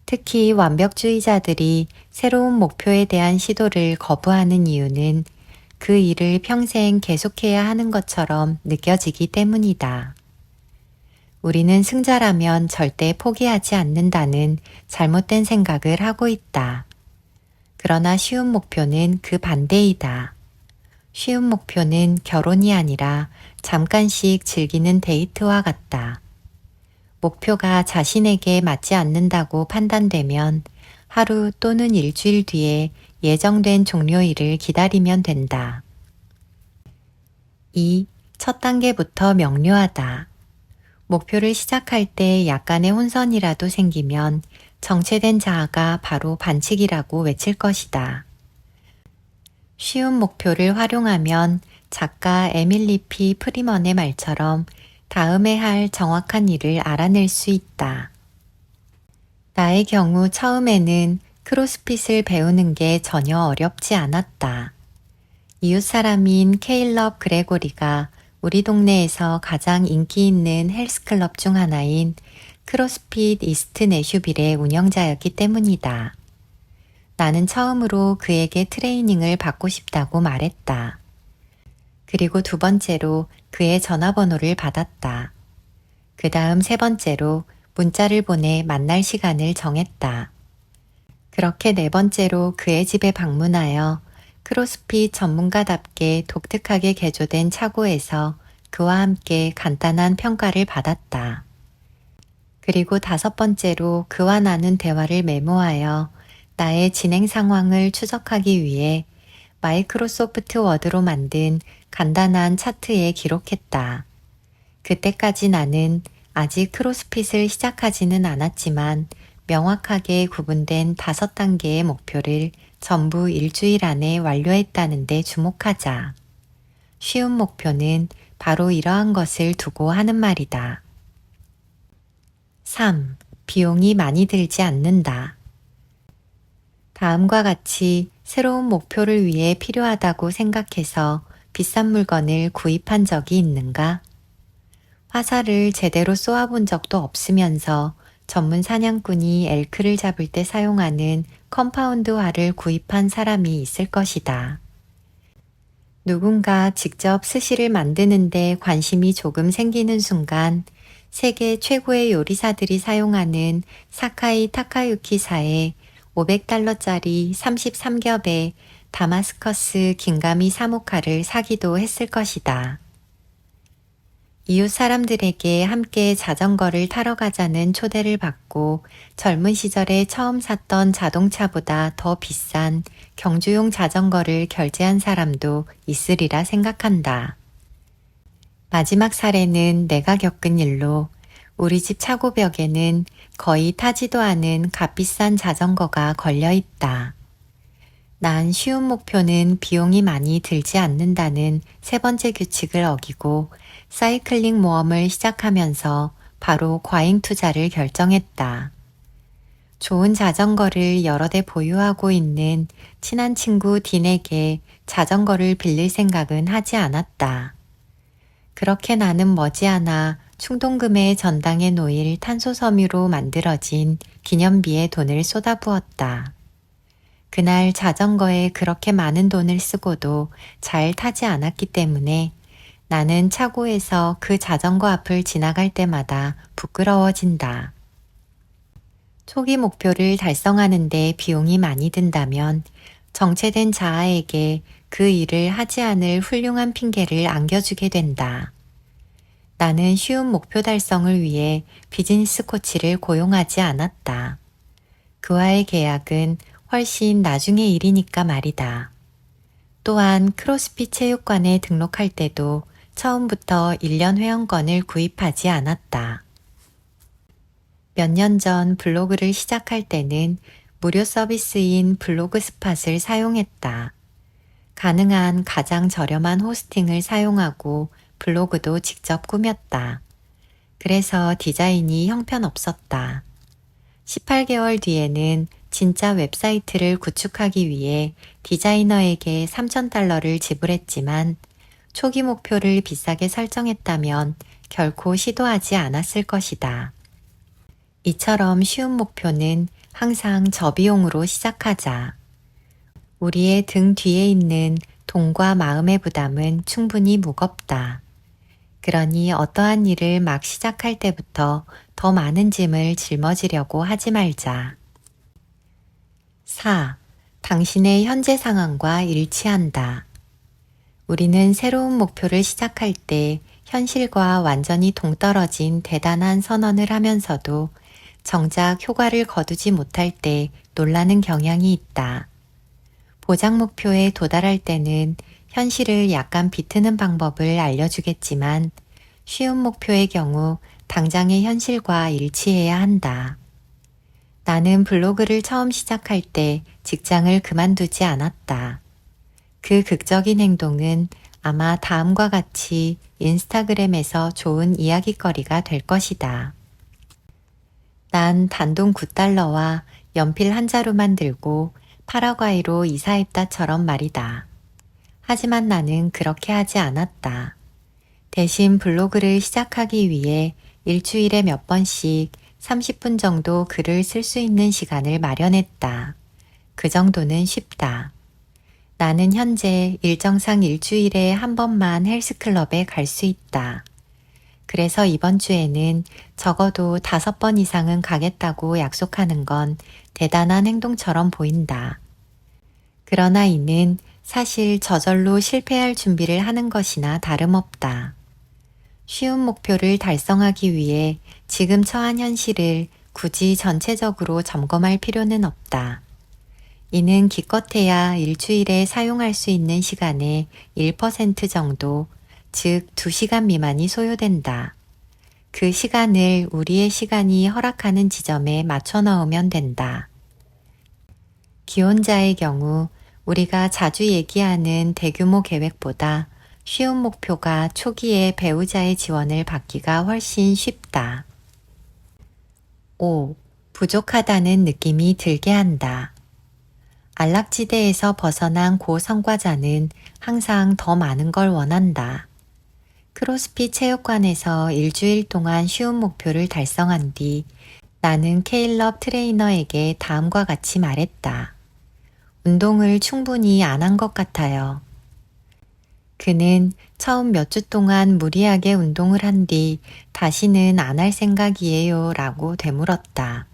특히 완벽주의자들이 새로운 목표에 대한 시도를 거부하는 이유는 그 일을 평생 계속해야 하는 것처럼 느껴지기 때문이다. 우리는 승자라면 절대 포기하지 않는다는 잘못된 생각을 하고 있다. 그러나 쉬운 목표는 그 반대이다. 쉬운 목표는 결혼이 아니라 잠깐씩 즐기는 데이트와 같다. 목표가 자신에게 맞지 않는다고 판단되면 하루 또는 일주일 뒤에 예정된 종료일을 기다리면 된다. 2. 첫 단계부터 명료하다. 목표를 시작할 때 약간의 혼선이라도 생기면 정체된 자아가 바로 반칙이라고 외칠 것이다. 쉬운 목표를 활용하면 작가 에밀리 피 프리먼의 말처럼 다음에 할 정확한 일을 알아낼 수 있다. 나의 경우 처음에는 크로스핏을 배우는 게 전혀 어렵지 않았다. 이웃 사람인 케일럽 그레고리가 우리 동네에서 가장 인기 있는 헬스클럽 중 하나인 크로스핏 이스트 내슈빌의 운영자였기 때문이다. 나는 처음으로 그에게 트레이닝을 받고 싶다고 말했다. 그리고 2번째로 그의 전화번호를 받았다. 그 다음 3번째로 문자를 보내 만날 시간을 정했다. 그렇게 4번째로 그의 집에 방문하여 크로스핏 전문가답게 독특하게 개조된 차고에서 그와 함께 간단한 평가를 받았다. 그리고 5번째로 그와 나눈 대화를 메모하여 나의 진행 상황을 추적하기 위해 마이크로소프트 워드로 만든 간단한 차트에 기록했다. 그때까지 나는 아직 크로스핏을 시작하지는 않았지만 명확하게 구분된 5단계의 목표를 전부 일주일 안에 완료했다는 데 주목하자. 쉬운 목표는 바로 이러한 것을 두고 하는 말이다. 3. 비용이 많이 들지 않는다. 다음과 같이 새로운 목표를 위해 필요하다고 생각해서 비싼 물건을 구입한 적이 있는가? 화살을 제대로 쏘아본 적도 없으면서 전문 사냥꾼이 엘크를 잡을 때 사용하는 컴파운드 활을 구입한 사람이 있을 것이다. 누군가 직접 스시를 만드는데 관심이 조금 생기는 순간 세계 최고의 요리사들이 사용하는 사카이 타카유키사의 $500짜리 33겹의 다마스커스 긴가미 사모카를 사기도 했을 것이다. 이웃 사람들에게 함께 자전거를 타러 가자는 초대를 받고 젊은 시절에 처음 샀던 자동차보다 더 비싼 경주용 자전거를 결제한 사람도 있으리라 생각한다. 마지막 사례는 내가 겪은 일로 우리 집 차고벽에는 거의 타지도 않은 값비싼 자전거가 걸려 있다. 난 쉬운 목표는 비용이 많이 들지 않는다는 3번째 규칙을 어기고 사이클링 모험을 시작하면서 바로 과잉 투자를 결정했다. 좋은 자전거를 여러 대 보유하고 있는 친한 친구 딘에게 자전거를 빌릴 생각은 하지 않았다. 그렇게 나는 머지않아 충동구매 전당에 놓일 탄소 섬유로 만들어진 기념비에 돈을 쏟아부었다. 그날 자전거에 그렇게 많은 돈을 쓰고도 잘 타지 않았기 때문에 나는 차고에서 그 자전거 앞을 지나갈 때마다 부끄러워진다. 초기 목표를 달성하는데 비용이 많이 든다면 정체된 자아에게 그 일을 하지 않을 훌륭한 핑계를 안겨주게 된다. 나는 쉬운 목표 달성을 위해 비즈니스 코치를 고용하지 않았다. 그와의 계약은 훨씬 나중의 일이니까 말이다. 또한 크로스핏 체육관에 등록할 때도 처음부터 1년 회원권을 구입하지 않았다. 몇 년 전 블로그를 시작할 때는 무료 서비스인 블로그 스팟을 사용했다. 가능한 가장 저렴한 호스팅을 사용하고 블로그도 직접 꾸몄다. 그래서 디자인이 형편없었다. 18개월 뒤에는 진짜 웹사이트를 구축하기 위해 디자이너에게 $3,000를 지불했지만 초기 목표를 비싸게 설정했다면 결코 시도하지 않았을 것이다. 이처럼 쉬운 목표는 항상 저비용으로 시작하자. 우리의 등 뒤에 있는 돈과 마음의 부담은 충분히 무겁다. 그러니 어떠한 일을 막 시작할 때부터 더 많은 짐을 짊어지려고 하지 말자. 4. 당신의 현재 상황과 일치한다. 우리는 새로운 목표를 시작할 때 현실과 완전히 동떨어진 대단한 선언을 하면서도 정작 효과를 거두지 못할 때 놀라는 경향이 있다. 보장 목표에 도달할 때는 현실을 약간 비트는 방법을 알려주겠지만 쉬운 목표의 경우 당장의 현실과 일치해야 한다. 나는 블로그를 처음 시작할 때 직장을 그만두지 않았다. 그 극적인 행동은 아마 다음과 같이 인스타그램에서 좋은 이야깃거리가 될 것이다. 난 단돈 $9와 연필 한 자루만 들고 파라과이로 이사했다처럼 말이다. 하지만 나는 그렇게 하지 않았다. 대신 블로그를 시작하기 위해 일주일에 몇 번씩 30분 정도 글을 쓸 수 있는 시간을 마련했다. 그 정도는 쉽다. 나는 현재 일정상 일주일에 한 번만 헬스클럽에 갈 수 있다. 그래서 이번 주에는 적어도 5번 이상은 가겠다고 약속하는 건 대단한 행동처럼 보인다. 그러나 이는 사실 저절로 실패할 준비를 하는 것이나 다름없다. 쉬운 목표를 달성하기 위해 지금 처한 현실을 굳이 전체적으로 점검할 필요는 없다. 이는 기껏해야 일주일에 사용할 수 있는 시간의 1% 정도, 즉 2시간 미만이 소요된다. 그 시간을 우리의 시간이 허락하는 지점에 맞춰 넣으면 된다. 기혼자의 경우 우리가 자주 얘기하는 대규모 계획보다 쉬운 목표가 초기에 배우자의 지원을 받기가 훨씬 쉽다. 5. 부족하다는 느낌이 들게 한다. 안락지대에서 벗어난 고성과자는 항상 더 많은 걸 원한다. 크로스핏 체육관에서 일주일 동안 쉬운 목표를 달성한 뒤 나는 케일럽 트레이너에게 다음과 같이 말했다. 운동을 충분히 안 한 것 같아요. 그는 처음 몇 주 동안 무리하게 운동을 한 뒤 다시는 안 할 생각이에요 라고 되물었다.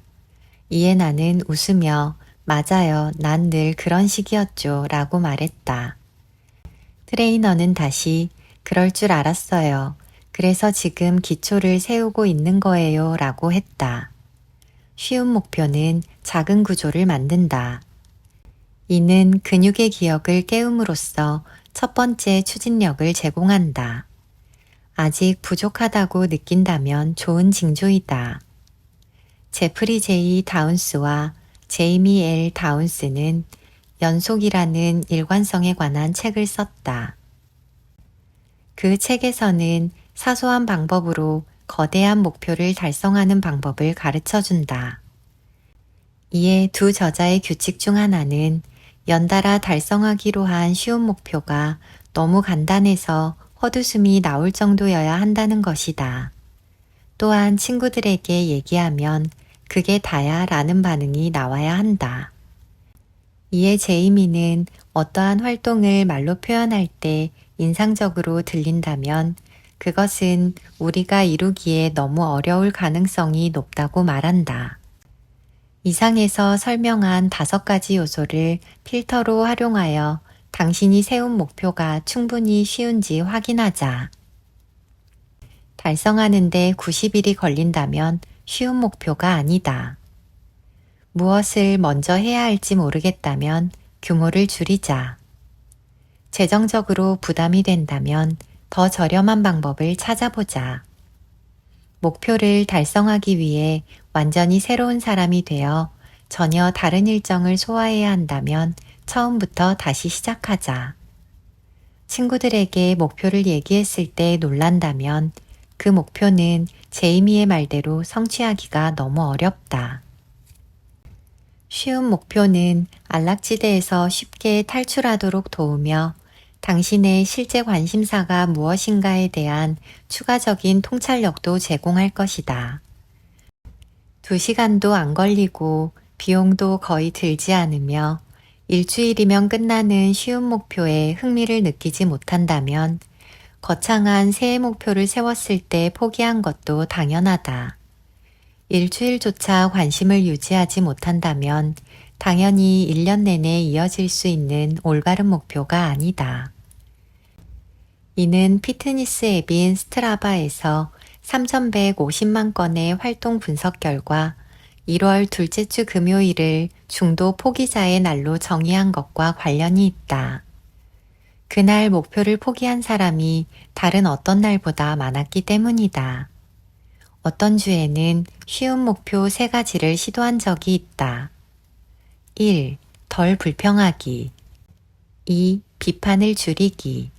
이에 나는 웃으며 맞아요, 난 늘 그런 식이었죠 라고 말했다. 트레이너는 다시 그럴 줄 알았어요. 그래서 지금 기초를 세우고 있는 거예요 라고 했다. 쉬운 목표는 작은 구조를 만든다. 이는 근육의 기억을 깨움으로써 첫 번째 추진력을 제공한다. 아직 부족하다고 느낀다면 좋은 징조이다. 제프리 제이 다운스와 제이미 엘 다운스는 연속이라는 일관성에 관한 책을 썼다. 그 책에서는 사소한 방법으로 거대한 목표를 달성하는 방법을 가르쳐 준다. 이에 두 저자의 규칙 중 하나는 연달아 달성하기로 한 쉬운 목표가 너무 간단해서 헛웃음이 나올 정도여야 한다는 것이다. 또한 친구들에게 얘기하면 그게 다야 라는 반응이 나와야 한다. 이에 제이미는 어떠한 활동을 말로 표현할 때 인상적으로 들린다면 그것은 우리가 이루기에 너무 어려울 가능성이 높다고 말한다. 이상에서 설명한 5가지 요소를 필터로 활용하여 당신이 세운 목표가 충분히 쉬운지 확인하자. 달성하는데 90일이 걸린다면 쉬운 목표가 아니다. 무엇을 먼저 해야 할지 모르겠다면 규모를 줄이자. 재정적으로 부담이 된다면 더 저렴한 방법을 찾아보자. 목표를 달성하기 위해 완전히 새로운 사람이 되어 전혀 다른 일정을 소화해야 한다면 처음부터 다시 시작하자. 친구들에게 목표를 얘기했을 때 놀란다면 그 목표는 제이미의 말대로 성취하기가 너무 어렵다. 쉬운 목표는 안락지대에서 쉽게 탈출하도록 도우며 당신의 실제 관심사가 무엇인가에 대한 추가적인 통찰력도 제공할 것이다. 2시간도 안 걸리고 비용도 거의 들지 않으며 일주일이면 끝나는 쉬운 목표에 흥미를 느끼지 못한다면 거창한 새해 목표를 세웠을 때 포기한 것도 당연하다. 일주일조차 관심을 유지하지 못한다면 당연히 1년 내내 이어질 수 있는 올바른 목표가 아니다. 이는 피트니스 앱인 스트라바에서 3,150만 건의 활동 분석 결과 1월 둘째 주 금요일을 중도 포기자의 날로 정의한 것과 관련이 있다. 그날 목표를 포기한 사람이 다른 어떤 날보다 많았기 때문이다. 어떤 주에는 쉬운 목표 3가지를 시도한 적이 있다. 1. 덜 불평하기. 2. 비판을 줄이기.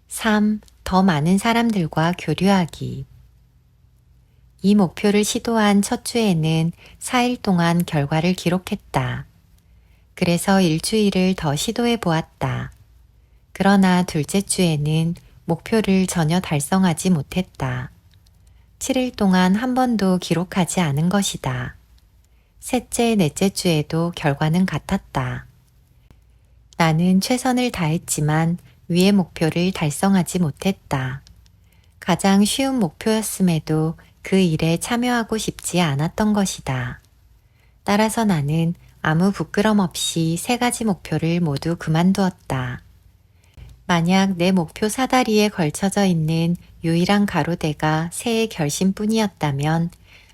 3. 더 많은 사람들과 교류하기. 이 목표를 시도한 첫 주에는 4일 동안 결과를 기록했다. 그래서 일주일을 더 시도해 보았다. 그러나 둘째 주에는 목표를 전혀 달성하지 못했다. 7일 동안 한 번도 기록하지 않은 것이다. 셋째, 넷째 주에도 결과는 같았다. 나는 최선을 다했지만 위의 목표를 달성하지 못했다. 가장 쉬운 목표였음에도 그 일에 참여하고 싶지 않았던 것이다. 따라서 나는 아무 부끄럼 없이 3가지 목표를 모두 그만두었다. 만약 내 목표 사다리에 걸쳐져 있는 유일한 가로대가 새해 결심뿐이었다면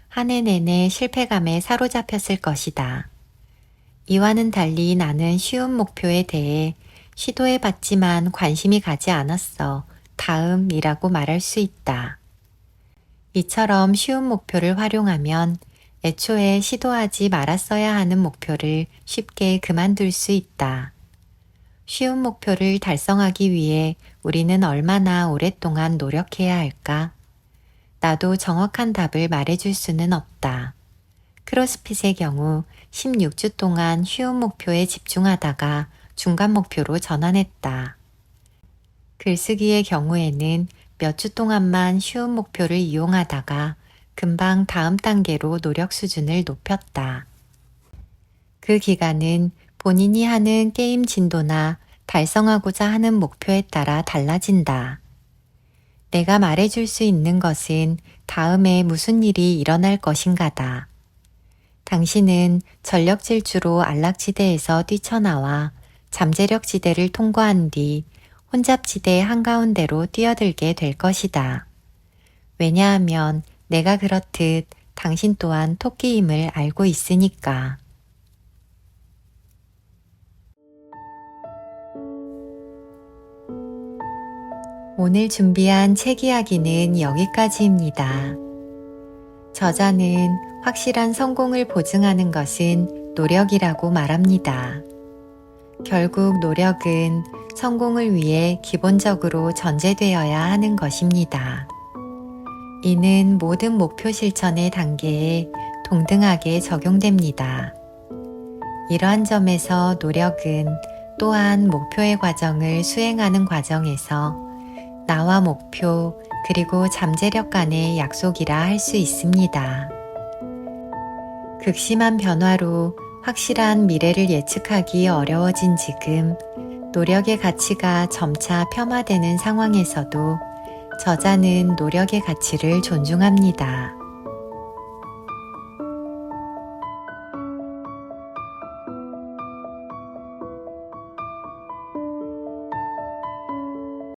한 해 내내 실패감에 사로잡혔을 것이다. 이와는 달리 나는 쉬운 목표에 대해 시도해봤지만 관심이 가지 않았어. 다음이라고 말할 수 있다. 이처럼 쉬운 목표를 활용하면 애초에 시도하지 말았어야 하는 목표를 쉽게 그만둘 수 있다. 쉬운 목표를 달성하기 위해 우리는 얼마나 오랫동안 노력해야 할까? 나도 정확한 답을 말해줄 수는 없다. 크로스핏의 경우 16주 동안 쉬운 목표에 집중하다가 중간 목표로 전환했다. 글쓰기의 경우에는 몇 주 동안만 쉬운 목표를 이용하다가 금방 다음 단계로 노력 수준을 높였다. 그 기간은 본인이 하는 게임 진도나 달성하고자 하는 목표에 따라 달라진다. 내가 말해줄 수 있는 것은 다음에 무슨 일이 일어날 것인가다. 당신은 전력 질주로 안락지대에서 뛰쳐나와 잠재력 지대를 통과한 뒤 혼잡지대 한가운데로 뛰어들게 될 것이다. 왜냐하면 내가 그렇듯 당신 또한 토끼임을 알고 있으니까. 오늘 준비한 책 이야기는 여기까지입니다. 저자는 확실한 성공을 보증하는 것은 노력이라고 말합니다. 결국 노력은 성공을 위해 기본적으로 전제되어야 하는 것입니다. 이는 모든 목표 실천의 단계에 동등하게 적용됩니다. 이러한 점에서 노력은 또한 목표의 과정을 수행하는 과정에서 나와 목표 그리고 잠재력 간의 약속이라 할 수 있습니다. 극심한 변화로 확실한 미래를 예측하기 어려워진 지금, 노력의 가치가 점차 폄하되는 상황에서도 저자는 노력의 가치를 존중합니다.